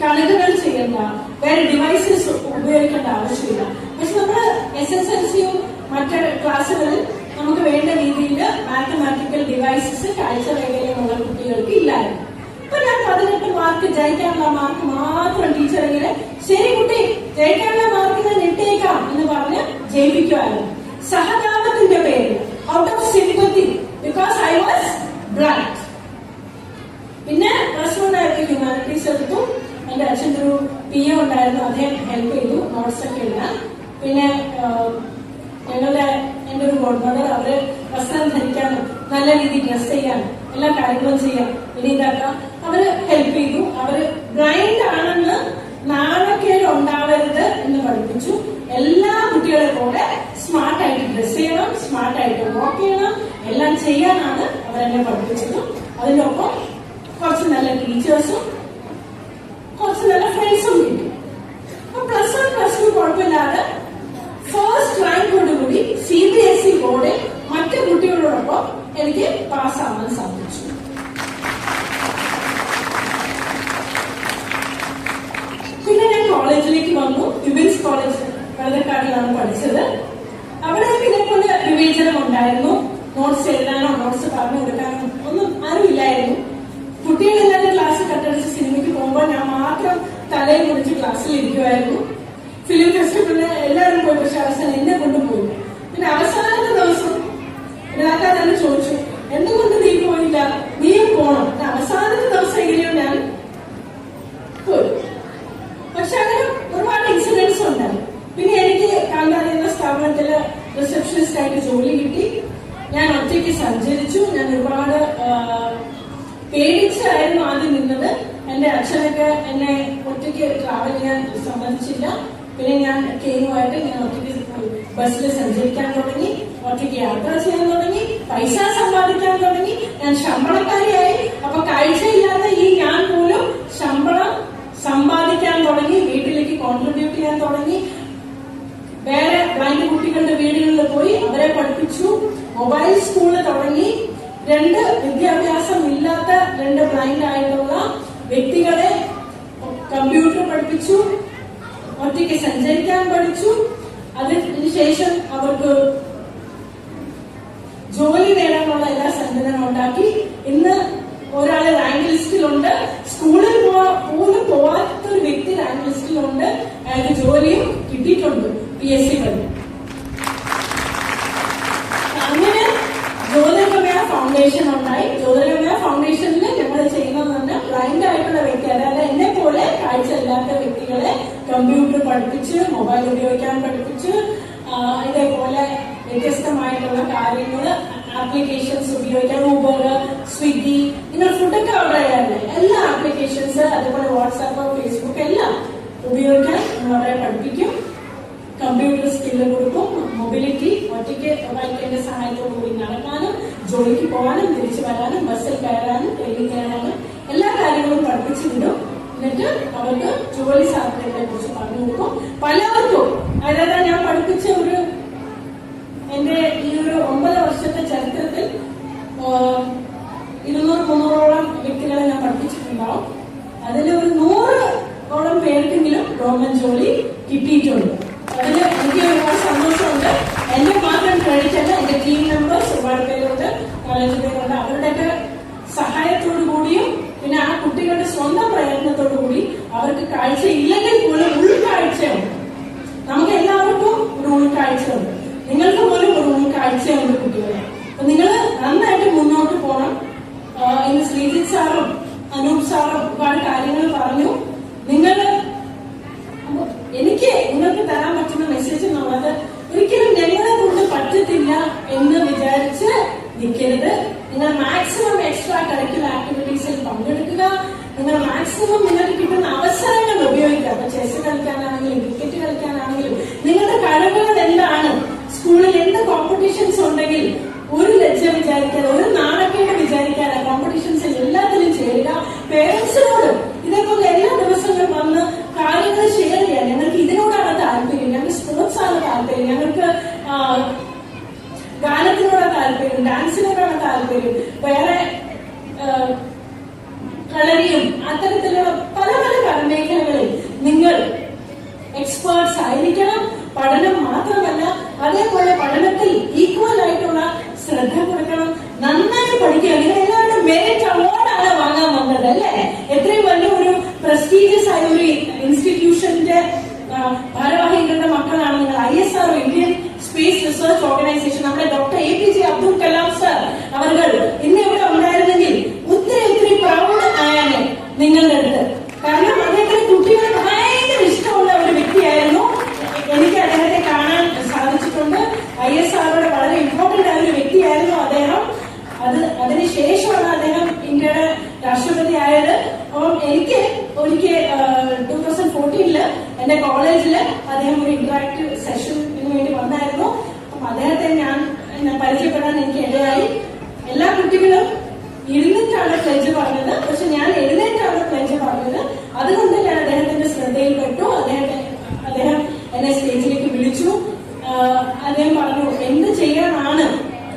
കണക്കുകൾ ചെയ്യണ്ട, വേറെ ഡിവൈസസ് ഉപയോഗിക്കേണ്ട ആവശ്യമില്ല. പക്ഷെ നമ്മള് SSLCയും മറ്റ് ക്ലാസ്സുകളിൽ നമുക്ക് വേണ്ട രീതിയിൽ മാത്തമാറ്റിക്കൽ ഡിവൈസസ് കാഴ്ച മേഖലയിലുള്ള കുട്ടികൾക്ക് ഇല്ലായിരുന്നു. അപ്പൊ ഞാൻ 18 മാർക്ക് ജയിക്കാനുള്ള മാർക്ക് മാത്രം ടീച്ചർ ഇങ്ങനെ ശരി കുട്ടി ജയിക്കാനുള്ള മാർക്ക് ഞാൻ ഇട്ടേക്കാം എന്ന് പറഞ്ഞ് ജയിപ്പിക്കുമായിരുന്നു. സഹതാപത്തിന്റെ പേരിൽ, out of sympathy, because I was blind. പിന്നെ +1 ഹ്യൂമാനിറ്റീസ് എടുത്തു. എന്റെ അച്ഛൻ്റെ ഒരു PA ഉണ്ടായിരുന്നു, അദ്ദേഹം ഹെൽപ്പ് ചെയ്തു നോട്ട്സ് ഒക്കെ എഴുതാൻ. പിന്നെ എന്റെ ഒരു ഗോഡ് മദർ, അവര് വസ്ത്രം ധരിക്കാനും നല്ല രീതിയിൽ ഡ്രസ് ചെയ്യാനും എല്ലാ കാര്യങ്ങളും ചെയ്യാം ഇനി ഇതാക്കാം അവര് ഹെൽപ്പ് ചെയ്തു. അവര് ബ്ലൈൻഡ് ആണെന്ന് നാണക്കേട് ഉണ്ടാവരുത് എന്ന് പഠിപ്പിച്ചു. എല്ലാ കുട്ടികളെ പോലെ സ്മാർട്ടായിട്ട് ഡ്രസ് ചെയ്യണം, സ്മാർട്ടായിട്ട് വാക്ക് ചെയ്യണം, എല്ലാം ചെയ്യാനാണ് അവരെന്നെ പഠിപ്പിച്ചത്. അതിനൊപ്പം കുറച്ച് നല്ല ടീച്ചേഴ്സും കുറച്ച് നല്ല ഫ്രണ്ട്സും കിട്ടി. അപ്പൊ +1 +2 കുഴപ്പമില്ലാതെ ഫസ്റ്റ് റാങ്കോടുകൂടി CBSE ബോർഡിൽ മറ്റു കുട്ടികളോടൊപ്പം എനിക്ക് പാസ്സാവാൻ സാധിച്ചു. പിന്നെ ഞാൻ കോളേജിലേക്ക് വന്നു. വിമൻസ് കോളേജ് വെള്ളക്കാട്ടിലാണ് പഠിച്ചത്. അവിടെ ഇതേപോലെ വിവേചനം ഉണ്ടായിരുന്നു. നോട്ട്സ് എഴുതാനോ നോട്ട്സ് പറഞ്ഞു കൊടുക്കാനോ ഒന്നും ആരുമില്ലായിരുന്നു. കുട്ടികളെല്ലാവരും ക്ലാസ് കട്ടടിച്ച് സിനിമയ്ക്ക് പോകുമ്പോൾ ഞാൻ മാത്രം തലയിൽ കുടിച്ച് ക്ലാസ്സിൽ ഇരിക്കുമായിരുന്നു. ഫിലിം ഫെസ്റ്റിവലിന് എല്ലാവരും പോയി, പക്ഷെ അവസാനം എന്നെ കൊണ്ടുപോയി. പിന്നെ അവസാനത്തെ ദിവസം ഇതാക്കാൻ തന്നെ ചോദിച്ചു, എന്തുകൊണ്ട് നീ പോയില്ല, നീയും പോണം. അവസാനത്തെ ദിവസം എങ്ങനെയോ ഞാൻ പോയി. പക്ഷെ അങ്ങനെ ഒരുപാട് ഇൻസിഡൻസ് ഉണ്ടായി. പിന്നെ എനിക്ക് കാന്താരി എന്ന സ്ഥാപനത്തില് റിസപ്ഷനിസ്റ്റ് ആയിട്ട് ജോലി കിട്ടി. ഞാൻ ഒറ്റയ്ക്ക് സഞ്ചരിച്ചു. ഞാൻ ഒരുപാട് പേടിച്ചായിരുന്നു ആദ്യം നിന്നത്. എന്റെ അച്ഛനൊക്കെ എന്നെ ഒറ്റയ്ക്ക് ട്രാവൽ ചെയ്യാൻ സമ്മതിച്ചില്ല. പിന്നെ ഞാൻ കെയുമായിട്ട് ഞാൻ ഒറ്റയ്ക്ക് ബസ്സിൽ സഞ്ചരിക്കാൻ തുടങ്ങി, ഒറ്റയ്ക്ക് യാത്ര ചെയ്യാൻ തുടങ്ങി, പൈസ സമ്പാദിക്കാൻ തുടങ്ങി. ഞാൻ ശമ്പളക്കാരിയായി. അപ്പൊ കാഴ്ചയില്ലാത്ത ഈ ഞാൻ പോലും ശമ്പളം സമ്പാദിക്കാൻ തുടങ്ങി, വീട്ടിലേക്ക് കോൺട്രിബ്യൂട്ട് ചെയ്യാൻ തുടങ്ങി. വേറെ ബ്ലൈൻഡ് കുട്ടികളുടെ വീടുകളിൽ പോയി അവരെ പഠിപ്പിച്ചു. മൊബൈൽ സ്കൂള് തുടങ്ങി. 2 വിദ്യാഭ്യാസം ഇല്ലാത്ത 2 ബ്ലൈൻഡ് ആയിട്ടുള്ള വ്യക്തികളെ കമ്പ്യൂട്ടർ പഠിപ്പിച്ചു, ഒറ്റയ്ക്ക് സഞ്ചരിക്കാൻ പഠിച്ചു. അതിനുശേഷം അവർക്ക് ജോലി നേടാനുള്ള എല്ലാ സംഘടന ഉണ്ടാക്കി. ഇന്ന് ഒരാള് റാങ്ക് ലിസ്റ്റിലുണ്ട്. സ്കൂളിൽ പോലും പോവാത്ത ഒരു വ്യക്തി റാങ്ക് ലിസ്റ്റിലുണ്ട്. അയാൾക്ക് ജോലിയും കിട്ടിയിട്ടുണ്ട് PSC വഴി. അങ്ങനെ ജ്യോതിർഗമയ ഫൗണ്ടേഷൻ ഉണ്ടായി. ജ്യോതിർഗമയ ഫൗണ്ടേഷനിൽ ഞങ്ങൾ ചെയ്യുന്നത് തന്നെ ബ്ലൈൻഡ് ആയിട്ടുള്ള വ്യക്തി, അതായത് എന്നെ പോലെ കാഴ്ച ഇല്ലാത്ത വ്യക്തികളെ കമ്പ്യൂട്ടർ പഠിപ്പിച്ച്, മൊബൈൽ ഉപയോഗിക്കാൻ പഠിപ്പിച്ച്, ഇതേപോലെ വ്യത്യസ്തമായിട്ടുള്ള കാര്യങ്ങൾ, ആപ്ലിക്കേഷൻസ് ഉപയോഗിക്കാൻ, ഊബർ, സ്വിഗ്ഗി, നിങ്ങൾ ഫുഡൊക്കെ ഓർഡർ ചെയ്യാറില്ലേ, എല്ലാ ആപ്ലിക്കേഷൻസ്, അതുപോലെ വാട്സാപ്പ്, ഫേസ്ബുക്ക് എല്ലാം ഉപയോഗിക്കാൻ നമ്മളെ പഠിപ്പിക്കും. കമ്പ്യൂട്ടർ സ്കില്ല് കൊടുക്കും. മൊബിലിറ്റി, ഒറ്റയ്ക്ക് ബൈക്കിന്റെ സഹായത്തോടു കൂടി നടക്കാനും ജോലിക്ക് പോകാനും തിരിച്ചു വരാനും ബസ്സിൽ കയറാനും ട്രെയിനിൽ കയറാനും എല്ലാ കാര്യങ്ങളും പഠിപ്പിച്ചു വിടും. എന്നിട്ട് അവർക്ക് ജോലി സാധ്യതകളെ കുറിച്ച് പറഞ്ഞു കൊടുക്കും. പലർക്കും, അതായത് ഞാൻ പഠിപ്പിച്ച എന്റെ ഈ ഒരു 9 വർഷത്തെ ചരിത്രത്തിൽ 200-300ഓളം വ്യക്തികളെ ഞാൻ പഠിപ്പിച്ചിട്ടുണ്ടാവും. അതിൽ ഒരു 100ഓളം പേർക്കെങ്കിലും ഗവൺമെന്റ് ജോലി കിട്ടിയിട്ടുണ്ട്. അതിൽ എനിക്ക് ഒരുപാട് സന്തോഷമുണ്ട്. എന്റെ മാത്രം ക്രെഡിറ്റ് അല്ല, എന്റെ ടീം മെമ്പേഴ്സ് ഒരുപാട് പേരുണ്ട്, 4-5 പേരുണ്ട്. അവരുടെയൊക്കെ സഹായത്തോടു കൂടിയും പിന്നെ ആ കുട്ടികളുടെ സ്വന്തം പ്രയത്നത്തോടു കൂടി അവർക്ക് കാഴ്ച ഇല്ലെങ്കിൽ പോലും ഉൾക്കാഴ്ചയുണ്ട്. നമുക്ക് എല്ലാവർക്കും ഒരു ഉൾക്കാഴ്ചയുണ്ട്. നിങ്ങൾക്ക് പോലും ഒരു ഉൾക്കാഴ്ചയുണ്ട് കുട്ടികളെ. അപ്പൊ നിങ്ങൾ നന്നായിട്ട് മുന്നോട്ട് പോകണം. ഇന്ന് ശ്രീജിത്ത് സാറും അനൂപ് സാറും ഒരുപാട് കാര്യങ്ങൾ പറഞ്ഞു. എനിക്ക് നിങ്ങൾക്ക് തരാൻ പറ്റുന്ന മെസ്സേജ് എന്നുള്ളത്, ഒരിക്കലും ഞങ്ങളെ കൊണ്ട് പറ്റത്തില്ല എന്ന് വിചാരിച്ച് നിൽക്കരുത്. നിങ്ങൾ മാക്സിമം എക്സ്ട്രാ കരിക്കുലർ ആക്ടിവിറ്റീസിൽ പങ്കെടുക്കുക. നിങ്ങൾ മാക്സിമം നിങ്ങൾക്ക് കിട്ടുന്ന അവസരങ്ങൾ ഉപയോഗിക്കുക. അപ്പൊ ചെസ് കളിക്കാനാണെങ്കിലും ക്രിക്കറ്റ് കളിക്കാനാണെങ്കിലും നിങ്ങളുടെ കഴിവുകൾ എന്താണ്, സ്കൂളിൽ എന്ത് കോമ്പറ്റീഷൻസ് ഉണ്ടെങ്കിൽ ഒരു ലജ്ജ വിചാരിക്കാതെ, ഒരു നാണക്കേട് വിചാരിക്കാതെ കോമ്പറ്റീഷൻസിൽ എല്ലാത്തിലും ചേരുക. പേരൻസിനോട് ഇതേപോലെ എല്ലാ ദിവസങ്ങളും വന്ന് കാര്യങ്ങൾ ഷെയർ ചെയ്യാൻ, ഞങ്ങൾക്ക് ഇതിനോടാണ് താല്പര്യം, ഞങ്ങൾക്ക് പഠനം മാത്രമല്ല, അതേപോലെ പഠനത്തിൽ ഈക്വൽ ആയിട്ടുള്ള ശ്രദ്ധ കൊടുക്കണം, നന്നായി പഠിക്കുക. നിങ്ങൾ എല്ലാവരുടെ മെറിറ്റ് അവാർഡാണ് വാങ്ങാൻ വന്നത് അല്ലേ? എത്രയും വലിയൊരു പ്രസ്റ്റീജിയസ് ആയ ഒരു ഇൻസ്റ്റിറ്റ്യൂഷന്റെ ഭാരവാഹികളുടെ മക്കളാണ് നിങ്ങൾ. ISRO, Indian space research organisation, നമ്മുടെ ഡോക്ടർ APJ അബ്ദുൽ കലാം സർ അവർ ഇന്ന് ഇവിടെ ഉണ്ടായിരുന്നെങ്കിൽ ഒത്തിരി പ്രൗഡ് ആയാണ് നിങ്ങളുടെ അടുത്ത്. കാരണം അദ്ദേഹത്തിന് കുട്ടികൾ ഭയങ്കര ഇഷ്ടമുള്ള ഒരു വ്യക്തിയായിരുന്നു. എനിക്ക് അദ്ദേഹത്തെ കാണാൻ സാധിച്ചിട്ടുണ്ട്. ISROയുടെ വളരെ ഇമ്പോർട്ടന്റ് ആയ ഒരു വ്യക്തിയായിരുന്നു അദ്ദേഹം. അതിനുശേഷമാണ് അദ്ദേഹം ഇന്ത്യയുടെ രാഷ്ട്രപതി ആയത്. അപ്പം എനിക്ക് ഒരിക്കൽ 2014 എന്റെ കോളേജിൽ അദ്ദേഹം ഒരു ഇന്ററാക്റ്റീവ് സെഷന് വേണ്ടി വന്നായിരുന്നു. അപ്പം അദ്ദേഹത്തെ ഞാൻ പരിചയപ്പെടാൻ എനിക്ക് ഇടയായി. എല്ലാ കുട്ടികളും ഇരുന്നിട്ടാണ് പ്ലെഡ്ജ് പറഞ്ഞത്, പക്ഷെ ഞാൻ എഴുന്നേറ്റാണ് പ്ലെഡ്ജ് പറഞ്ഞത്. അതുകൊണ്ട് ഞാൻ അദ്ദേഹത്തിന്റെ ശ്രദ്ധയിൽപ്പെട്ടു. അദ്ദേഹം എന്നെ സ്റ്റേജിലേക്ക് വിളിച്ചു. അദ്ദേഹം പറഞ്ഞു എന്ത് ചെയ്യാനാണ്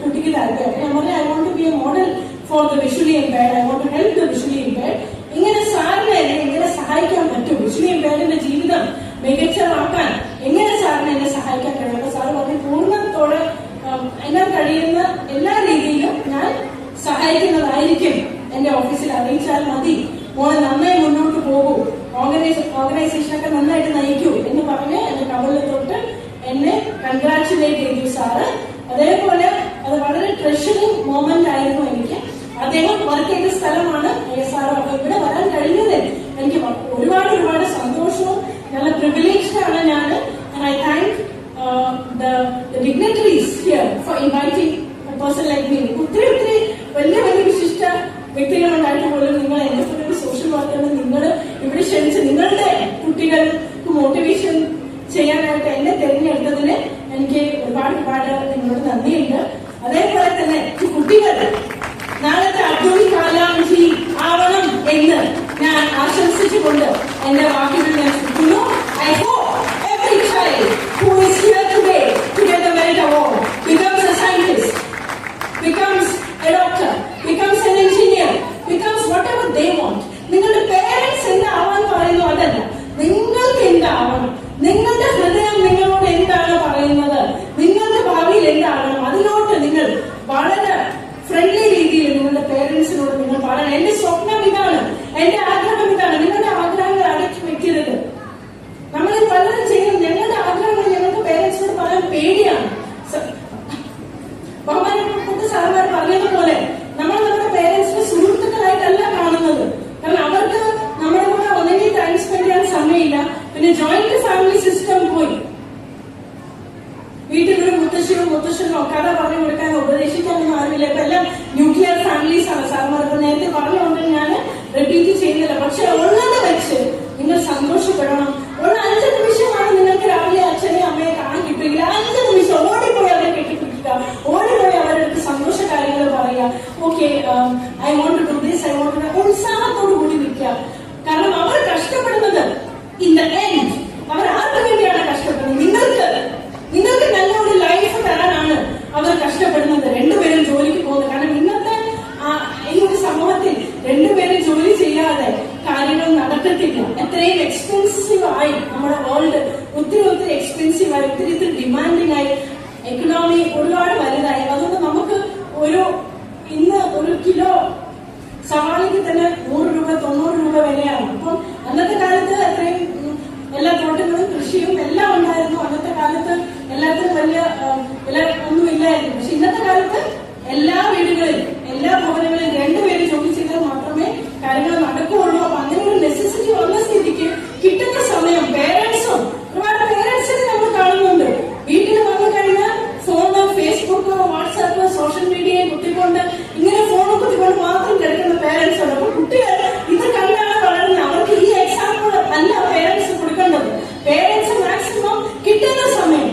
കുട്ടിക്ക് താല്പര്യം. ഞാൻ പറഞ്ഞു I want to be a model for the visually impaired, I want to help the visually impaired. ഇങ്ങനെ സാറിനെ എങ്ങനെ സഹായിക്കാൻ പറ്റും, വിഷ്വലി ഇംപയർഡിന്റെ ജീവിതം മികച്ചതാക്കാൻ എങ്ങനെ സാറിനെ എന്നെ സഹായിക്കാൻ കഴിയും? സാറ് പറഞ്ഞു പൂർണ്ണത്തോടെ എന്നാൽ കഴിയുന്ന എല്ലാ രീതിയിലും ഞാൻ സഹായിക്കുന്നതായിരിക്കും, എന്റെ ഓഫീസിൽ അറിയിച്ചാൽ മതി, മോളെ നന്നായി മുന്നോട്ട് പോകൂ, ഓർഗനൈസേഷനൊക്കെ നന്നായിട്ട് നയിക്കൂ എന്ന് പറഞ്ഞ് എന്റെ കവളിൽ തൊട്ട് എന്നെ കൺഗ്രാറ്റുലേറ്റ് ചെയ്തു സാറ്. അതേപോലെ അത് വളരെ ട്രഷറിംഗ് മൊമെന്റ് ആയിരുന്നു എനിക്ക്. അദ്ദേഹം വർക്ക് ചെയ്ത സ്ഥലമാണ് ISRO. അപ്പൊ ഇവിടെ വരാൻ കഴിഞ്ഞത് എനിക്ക് ഒരുപാട് സന്തോഷവും നല്ല പ്രിവിലേജ്ഡ് ആണ് ഞാൻ. I thank the dignitaries here for inviting a person like me. ഒത്തിരി വലിയ വിശിഷ്ട വ്യക്തികളുണ്ടായിട്ട് പോലും നിങ്ങൾ എന്നെ ഒരു സോഷ്യൽ വർക്കറിന് നിങ്ങൾ ഇവിടെ ക്ഷണിച്ച് നിങ്ങളുടെ കുട്ടികൾക്ക് മോട്ടിവേഷൻ ചെയ്യാനായിട്ട് എന്നെ തിരഞ്ഞെടുത്തതിന് എനിക്ക് ഒരുപാട് നിങ്ങളോട് നന്ദിയുണ്ട്. അതേപോലെ തന്നെ ഈ കുട്ടികൾ നാളത്തെ അബ്ദുൽ കലാം ജി ആവണം എന്ന് ഞാൻ ആശംസിച്ചുകൊണ്ട് എന്റെ വാക്കുകൾ ഞാൻ ചുറ്റുന്നു. I hope every child who is here today to get the merit award becomes a scientist, becomes a doctor, becomes an engineer, becomes whatever they want. നിങ്ങളുടെ പേരൻസ് എന്താവാൻ പറയുന്നു അതല്ല, നിങ്ങൾക്ക് എന്താവണം, നിങ്ങളുടെ ഹൃദയം നിങ്ങളോട് എന്താണ് പറയുന്നത്, നിങ്ങളുടെ ഭാവിയിൽ എന്താവണം, അതിലോട്ട് നിങ്ങൾ വളരെ ഫ്രണ്ട്ലി രീതിയിൽ നിങ്ങളുടെ പേരൻസിനോട് നിങ്ങൾ പറയണം. എന്റെ സ്വപ്നം ഇതാണ്, എന്റെ ആഗ്രഹം ഇതാണ്. നിങ്ങളുടെ ആഗ്രഹങ്ങൾ അടക്കി വെക്കരുത്. നമ്മൾ പലരും ചെയ്യുന്നത് ഞങ്ങളുടെ ആഗ്രഹങ്ങൾ ഞങ്ങൾക്ക് പേരൻസിനോട് പറയാൻ പേടിയാണ്. ബഹുമാനപ്പെട്ട സാറുമാർ പറഞ്ഞതുപോലെ നമ്മൾ നമ്മുടെ പേരൻസിനെ സുഹൃത്തുക്കളായിട്ടല്ല കാണുന്നത്. കാരണം അവർക്ക് നമ്മുടെ കൂടെ ഒന്നെങ്കിൽ ടൈം സ്പെൻഡ് ചെയ്യാൻ സമയമില്ല. പിന്നെ ജോയിന്റ് ഫാമിലി സിസ്റ്റം പോയി. വീട്ടിലൊരു മുത്തശ്ശനോ കഥ പറഞ്ഞു കൊടുക്കാനോ ഉപദേശിക്കാനൊന്നും ആരുമില്ല. ഇപ്പൊ എല്ലാം ന്യൂക്ലിയർ ഫാമിലീസ് ആണ്. സാറുമാർ നേരത്തെ പറഞ്ഞുകൊണ്ട് ഞാൻ റിപ്പീറ്റ് ചെയ്യുന്നില്ല. പക്ഷെ ഉള്ളത് വെച്ച് നിങ്ങൾ സന്തോഷപ്പെടണം. ഒരു 5 നിമിഷമാണ് നിങ്ങൾക്ക് രാവിലെ അച്ഛനെ അമ്മയെ കാണാൻ കിട്ടില്ല. 5 നിമിഷം ഓടിപ്പോയി അവരെ കെട്ടിപ്പിടിക്കുക, ഓടിപ്പോയി അവരുടെ അടുത്ത് സന്തോഷ കാര്യങ്ങൾ പറയുക. Okay, I want to do this, I want to, ഉത്സാഹത്തോടു കൂടി നിൽക്കുക. കാരണം അവർ കഷ്ടപ്പെടുന്നത് ഇൻ ദ എൻഡ് അവർ ആർക്ക് വേണ്ടിയാണ് കഷ്ടപ്പെടുന്നത്? നിങ്ങൾക്ക് നല്ല ഒരു ലൈഫ് തരാനാണ് അവർ കഷ്ടപ്പെടുന്നത്. രണ്ടുപേരും ജോലിക്ക് പോകുന്നത്. കാരണം ഇന്നത്തെ ഈ ഒരു സമൂഹത്തിൽ രണ്ടുപേരും ജോലി ചെയ്യാതെ കാര്യങ്ങൾ നടക്കത്തില്ല. എത്രയും എക്സ്പെൻസീവ് ആയി നമ്മുടെ വേൾഡ്, ഒത്തിരി എക്സ്പെൻസീവ് ആയി, ഒത്തിരി ഡിമാൻഡിങ് ആയി, എക്കണോമി ഒരുപാട് വലുതായി. അതുകൊണ്ട് നമുക്ക് ഇന്ന് ഒരു കിലോ സവാളയ്ക്ക് തന്നെ 100 രൂപ 90 രൂപ വിലയാണ്. അപ്പം അന്നത്തെ കാലത്ത് അത്രയും എല്ലാ തോട്ടങ്ങളും കൃഷിയും എല്ലാം ഉണ്ടായിരുന്നു. അന്നത്തെ കാലത്ത് എല്ലാത്തിനും വലിയ വില ഒന്നും ഇല്ലായിരുന്നു. പക്ഷെ ഇന്നത്തെ കാലത്ത് എല്ലാ വീടുകളിലും എല്ലാ ഭവനങ്ങളിലും 2 പേര് ജോലി ചെയ്താൽ മാത്രമേ കാര്യങ്ങൾ നടക്കുകയുള്ളൂ. അപ്പൊ അങ്ങനെ ഒരു നെസസിറ്റി വന്ന സ്ഥിതിക്ക് കിട്ടുന്ന സമയം പേരൻസും ഒരുപാട് പേരൻസിനെ നമ്മൾ കാണുന്നുണ്ട്. വീട്ടിൽ വന്നു കഴിഞ്ഞാൽ ഫോണ്, ഫേസ്ബുക്ക്, വാട്സാപ്പ്, സോഷ്യൽ മീഡിയയെ കുത്തിക്കൊണ്ട് ഇങ്ങനെ ഫോൺ കുത്തിക്കൊണ്ട് മാത്രം കിടക്കുന്ന പേരൻസ് ഉണ്ട്. അപ്പൊ കുട്ടികൾ ഇത് കണ്ടാണ് വളരുന്നത്. അവർക്ക് ഈ എക്സാമ്പിൾ അല്ല പേരൻസ് കൊടുക്കേണ്ടത്. പേരൻസ് മാക്സിമം കിട്ടുന്ന സമയം,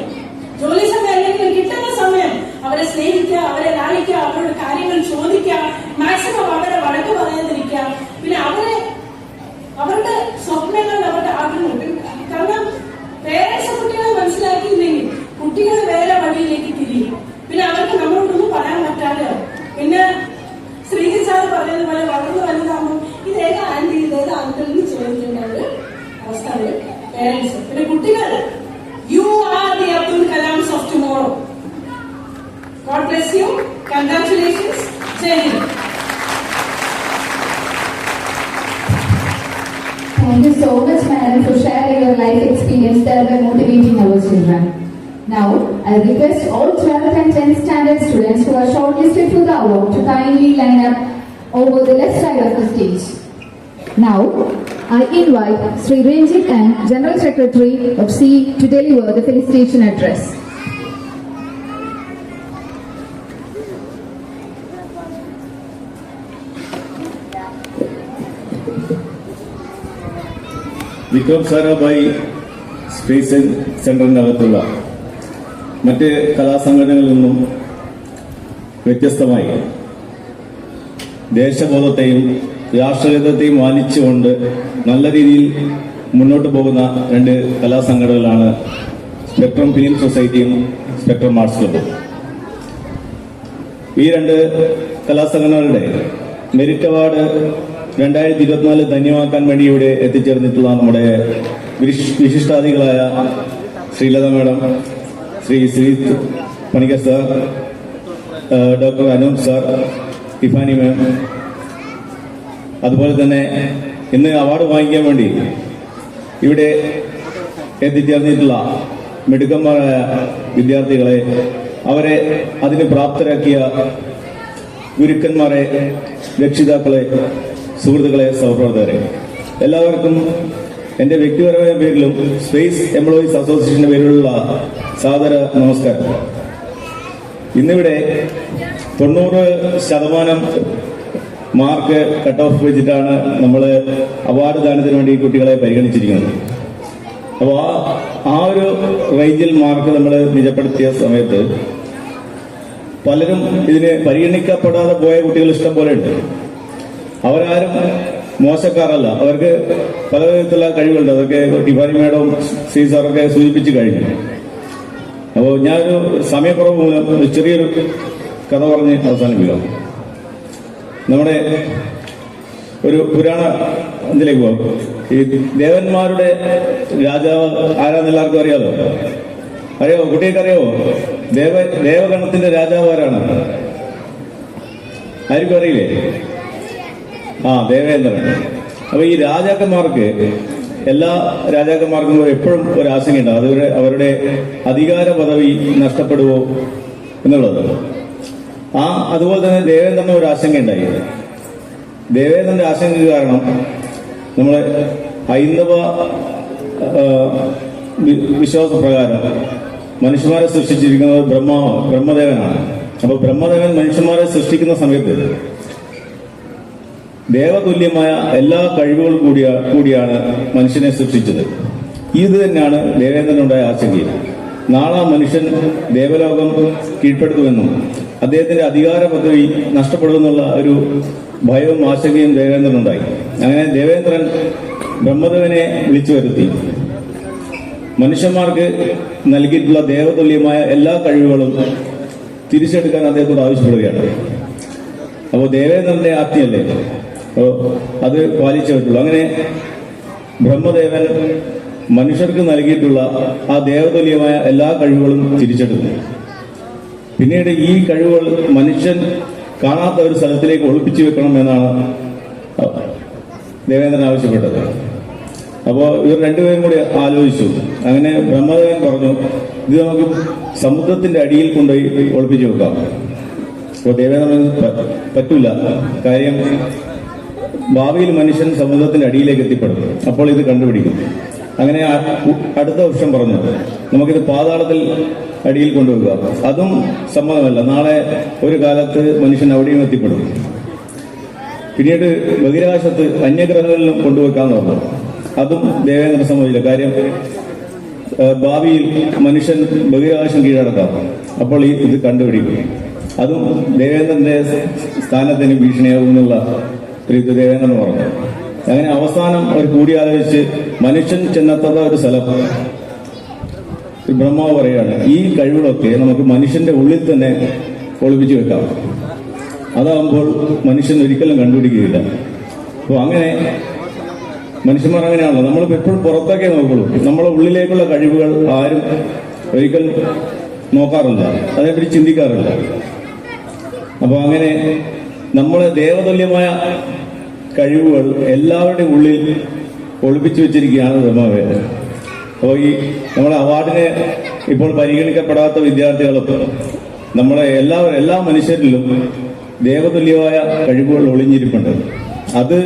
ജോലി സമയം അല്ലെങ്കിൽ കിട്ടുന്ന സമയം അവരെ സ്നേഹിക്കുക, അവരെ ലാളിക്കുക, അവരുടെ കാര്യങ്ങൾ ചോദിക്കുക, മാക്സിമം അവരെ വഴക്ക് പറയാതിരിക്കുക. പിന്നെ അവരുടെ സ്വപ്നങ്ങൾ, അവരുടെ ആഗ്രഹങ്ങൾ. കാരണം പേരൻസ് കുട്ടികളെ മനസ്സിലാക്കിയില്ലെങ്കിൽ കുട്ടികൾ വേറെ വഴിയിലേക്ക് തിരിയും. പിന്നെ അവർക്ക് നമ്മളോടൊന്നും പറയാൻ പറ്റാതെ. പിന്നെ ശ്രീജിത്ത് സാർ പറഞ്ഞതുപോലെ വളർന്നു വലുതാകുമ്പോൾ ഇതേതാ ആന്റി, ഇതേതാ അങ്കിൾ എന്ന് ചോദിക്കേണ്ട ഒരു അവസ്ഥ പേരൻസ്. പിന്നെ കുട്ടികൾ, you are the tomorrow. God bless you. Congratulations. Jai Hind. Thank you so much, madam, for sharing your life experience thereby motivating our children. Now, I request all 12th and 10th standard students who are shortlisted for the award to kindly line up over the left side of the stage. Now, I invite Sri Ranjit and General Secretary of C to deliver the felicitation address. Vikram Sarabhai space സെന്ററിനകത്തുള്ള മറ്റ് കലാസംഘടനകളിൽ നിന്നും വ്യത്യസ്തമായി ദേശബോധത്തെയും രാഷ്ട്രീയത്തെയും മാനിച്ചുകൊണ്ട് നല്ല രീതിയിൽ മുന്നോട്ട് പോകുന്ന രണ്ട് കലാസംഘടനകളാണ് സ്പെക്ട്രം ഫിലിം സൊസൈറ്റിയും സ്പെക്ട്രം ആർട്സ് ക്ലബും. ഈ രണ്ട് കലാസംഘടനകളുടെ മെരിറ്റ് അവാർഡ് 2024 ധന്യമാക്കാൻ വേണ്ടി ഇവിടെ എത്തിച്ചേർന്നിട്ടുള്ള നമ്മുടെ വിശിഷ്ടാതികളായ Sreelatha madam, Shri Panicker sir, doctor Anoop sir, Tiffany ma'am, അതുപോലെ തന്നെ ഇന്ന് അവാർഡ് വാങ്ങിക്കാൻ വേണ്ടി ഇവിടെ എത്തിച്ചേർന്നിട്ടുള്ള മിടുക്കന്മാരായ വിദ്യാർത്ഥികളെ, അവരെ അതിന് പ്രാപ്തരാക്കിയ ഗുരുക്കന്മാരെ, രക്ഷിതാക്കളെ, സുഹൃത്തുക്കളെ, സഹപ്രവർത്തകരെ, എല്ലാവർക്കും എൻ്റെ വ്യക്തിപരമായ പേരിലും സ്പേസ് എംപ്ലോയീസ് അസോസിയേഷന്റെ പേരിലുള്ള സാദര നമസ്കാരം. ഇന്നിവിടെ 90% മാർക്ക് കട്ട് ഓഫ് വെച്ചിട്ടാണ് നമ്മൾ അവാർഡ് ദാനത്തിന് വേണ്ടി കുട്ടികളെ പരിഗണിച്ചിരിക്കുന്നത്. അപ്പോൾ ആ ഒരു റേഞ്ചിൽ മാർക്ക് നമ്മൾ നിജപ്പെടുത്തിയ സമയത്ത് പലരും ഇതിന് പരിഗണിക്കപ്പെടാതെ പോയ കുട്ടികൾ ഇഷ്ടം പോലെ ഉണ്ട്. അവരാരും മോശക്കാരല്ല, അവർക്ക് പല വിധത്തിലുള്ള കഴിവുകളുണ്ട്. അതൊക്കെ ടിഫാനി മേഡവും ശ്രീ സാറൊക്കെ സൂചിപ്പിച്ച് കഴിഞ്ഞു. അപ്പോൾ ഞാനൊരു സമയക്കുറവ് മൂലം ഒരു ചെറിയൊരു കഥ പറഞ്ഞ് അവസാനിപ്പിക്കാം. നമ്മുടെ ഒരു പുരാണ ഇതിലേക്ക് പോകും. ഈ ദേവന്മാരുടെ രാജാവ് ആരാന്ന് എല്ലാവർക്കും അറിയാമോ? കുട്ടികൾക്ക് അറിയാമോ? ദേവഗണത്തിന്റെ രാജാവ് ആരാണ്? ആർക്കും അറിയില്ലേ? ദേവേന്ദ്രൻ. അപ്പൊ ഈ രാജാക്കന്മാർക്ക്, എല്ലാ രാജാക്കന്മാർക്കും എപ്പോഴും ഒരു ആശങ്കയുണ്ട്, അവരുടെ അധികാര പദവി നഷ്ടപ്പെടുവോ എന്നുള്ളത്. അതുപോലെ തന്നെ ദേവേന്ദ്രന് ഒരു ആശങ്കയുണ്ടായി. ദേവേന്ദ്രന്റെ ആശങ്ക കാരണം നമ്മളെ ഹൈന്ദവ വിശ്വാസപ്രകാരം മനുഷ്യന്മാരെ സൃഷ്ടിച്ചിരിക്കുന്നത് ബ്രഹ്മദേവനാണ്. അപ്പൊ ബ്രഹ്മദേവൻ മനുഷ്യന്മാരെ സൃഷ്ടിക്കുന്ന സമയത്ത് ദേവതുല്യമായ എല്ലാ കഴിവുകളും കൂടിയാണ് മനുഷ്യനെ സൃഷ്ടിച്ചത്. ഇത് തന്നെയാണ് ദേവേന്ദ്രനുണ്ടായ ആശങ്ക. നാളെ മനുഷ്യൻ ദേവലോകം കീഴ്പ്പെടുത്തുമെന്നും അദ്ദേഹത്തിന്റെ അധികാര പദവി നഷ്ടപ്പെടുമെന്നുള്ള ഒരു ഭയവും ആശങ്കയും ദേവേന്ദ്രനുണ്ടായി. അങ്ങനെ ദേവേന്ദ്രൻ ബ്രഹ്മദേവനെ വിളിച്ചു വരുത്തി മനുഷ്യന്മാർക്ക് നൽകിയിട്ടുള്ള ദേവതുല്യമായ എല്ലാ കഴിവുകളും തിരിച്ചെടുക്കാൻ അദ്ദേഹത്തോട് ആവശ്യപ്പെടുകയാണ്. അപ്പോൾ ദേവേന്ദ്രന്റെ ആജ്ഞയല്ലേ, അത് പാലിച്ചേ പറ്റുള്ളൂ. അങ്ങനെ ബ്രഹ്മദേവൻ മനുഷ്യർക്ക് നൽകിയിട്ടുള്ള ആ ദേവതുല്യമായ എല്ലാ കഴിവുകളും തിരിച്ചെടുത്തു. പിന്നീട് ഈ കഴിവുകൾ മനുഷ്യൻ കാണാത്ത ഒരു സ്ഥലത്തിലേക്ക് ഒളിപ്പിച്ചു വെക്കണം എന്നാണ് ദേവേന്ദ്രൻ ആവശ്യപ്പെട്ടത്. അപ്പോൾ ഇവർ രണ്ടുപേരും കൂടി ആലോചിച്ചു. അങ്ങനെ ബ്രഹ്മദേവൻ പറഞ്ഞു, ഇത് നമുക്ക് സമുദ്രത്തിന്റെ അടിയിൽ കൊണ്ടുപോയി ഒളിപ്പിച്ചു വെക്കാം. അപ്പോൾ ദേവേന്ദ്രൻ പറ്റൂല, കാര്യം ഭാവിയിൽ മനുഷ്യൻ സമുദ്രത്തിന്റെ അടിയിലേക്ക് എത്തിപ്പെടും, അപ്പോൾ ഇത് കണ്ടുപിടിക്കും. അങ്ങനെ അടുത്ത വർഷം പറഞ്ഞു, നമുക്കിത് പാതാളത്തിൽ അടിയിൽ കൊണ്ടുവെക്കുക. അതും സമ്മതമല്ല, നാളെ ഒരു കാലത്ത് മനുഷ്യൻ അവിടെയും എത്തിപ്പെടും. പിന്നീട് ബഹിരാകാശത്ത് അന്യഗ്രഹങ്ങളിലും കൊണ്ടുവെക്കാന്ന് പറഞ്ഞു. അതും ദേവേന്ദ്രൻ സമ്മതിച്ചില്ല, കാര്യം ഭാവിയിൽ മനുഷ്യൻ ബഹിരാകാശം കീഴടക്കാം, അപ്പോൾ ഇത് കണ്ടുപിടിക്കും. അതും ദേവേന്ദ്രന്റെ സ്ഥാനത്തിന് ഭീഷണിയാകും എന്നുള്ള ദേവേന്ദ്രൻ പറഞ്ഞു. അങ്ങനെ അവസാനം അവർ കൂടിയാലോചിച്ച് മനുഷ്യൻ ചെന്നെത്താത്ത ഒരു സ്ഥലം ബ്രഹ്മാവ് പറയാണ്, ഈ കഴിവുകളൊക്കെ നമുക്ക് മനുഷ്യന്റെ ഉള്ളിൽ തന്നെ ഒളിപ്പിച്ചു വെക്കാം. അതാകുമ്പോൾ മനുഷ്യൻ ഒരിക്കലും കണ്ടുപിടിക്കുകയില്ല. അപ്പോൾ അങ്ങനെ മനുഷ്യന്മാർ അങ്ങനെയാണല്ലോ, നമ്മളിപ്പോൾ എപ്പോഴും പുറത്തേക്കേ നോക്കുള്ളൂ. നമ്മളെ ഉള്ളിലേക്കുള്ള കഴിവുകൾ ആരും ഒരിക്കലും നോക്കാറില്ല, അതേപ്പറ്റി ചിന്തിക്കാറില്ല. അപ്പോൾ അങ്ങനെ നമ്മളെ ദേവതുല്യമായ കഴിവുകൾ എല്ലാവരുടെയും ഉള്ളിൽ ഒളിപ്പിച്ചു വെച്ചിരിക്കുകയാണ് ബ്രഹ്മവേദ. അപ്പോൾ ഈ നമ്മുടെ അവാർഡിന് ഇപ്പോൾ പരിഗണിക്കപ്പെടാത്ത വിദ്യാർത്ഥികളൊക്കെ നമ്മളെ എല്ലാ മനുഷ്യരിലും ദേവതുല്യമായ കഴിവുകൾ ഒളിഞ്ഞിരിപ്പുണ്ട്. അത്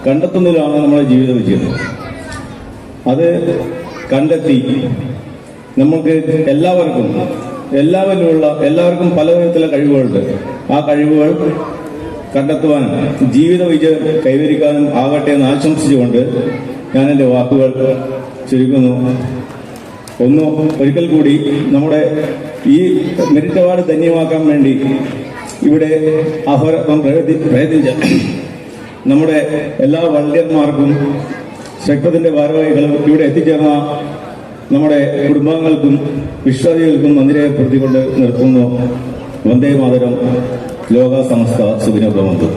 കണ്ടെത്തുന്നതിലാണ് നമ്മുടെ ജീവിത വിജയം. അത് കണ്ടെത്തി നമുക്ക് എല്ലാവർക്കും പലതരത്തിലുള്ള കഴിവുകളുണ്ട്. ആ കഴിവുകൾ കണ്ടെത്തുവാനും ജീവിത വിജയം കൈവരിക്കാനും ആകട്ടെ എന്ന് ആശംസിച്ചുകൊണ്ട് ഞാൻ എൻ്റെ വാക്കുകൾ ചുരുക്കുന്നു. ഒരിക്കൽ കൂടി നമ്മുടെ ഈ മെറിറ്റ് അവാർഡ് ധന്യമാക്കാൻ വേണ്ടി ഇവിടെ അഹോരാത്രം പ്രയത്നിച്ച നമ്മുടെ എല്ലാ വളണ്ടിയർമാർക്കും ശക്തത്തിന്റെ ഭാരവാഹികളും ഇവിടെ എത്തിച്ചേർന്ന നമ്മുടെ കുടുംബാംഗങ്ങൾക്കും വിശ്വാസികൾക്കും നന്ദി രേഖപ്പെടുത്തിക്കൊണ്ട് നിർത്തുന്നു. വന്ദേ മാതരം. ലോക സമസ്ത സുഖിനോ ഭവന്തു.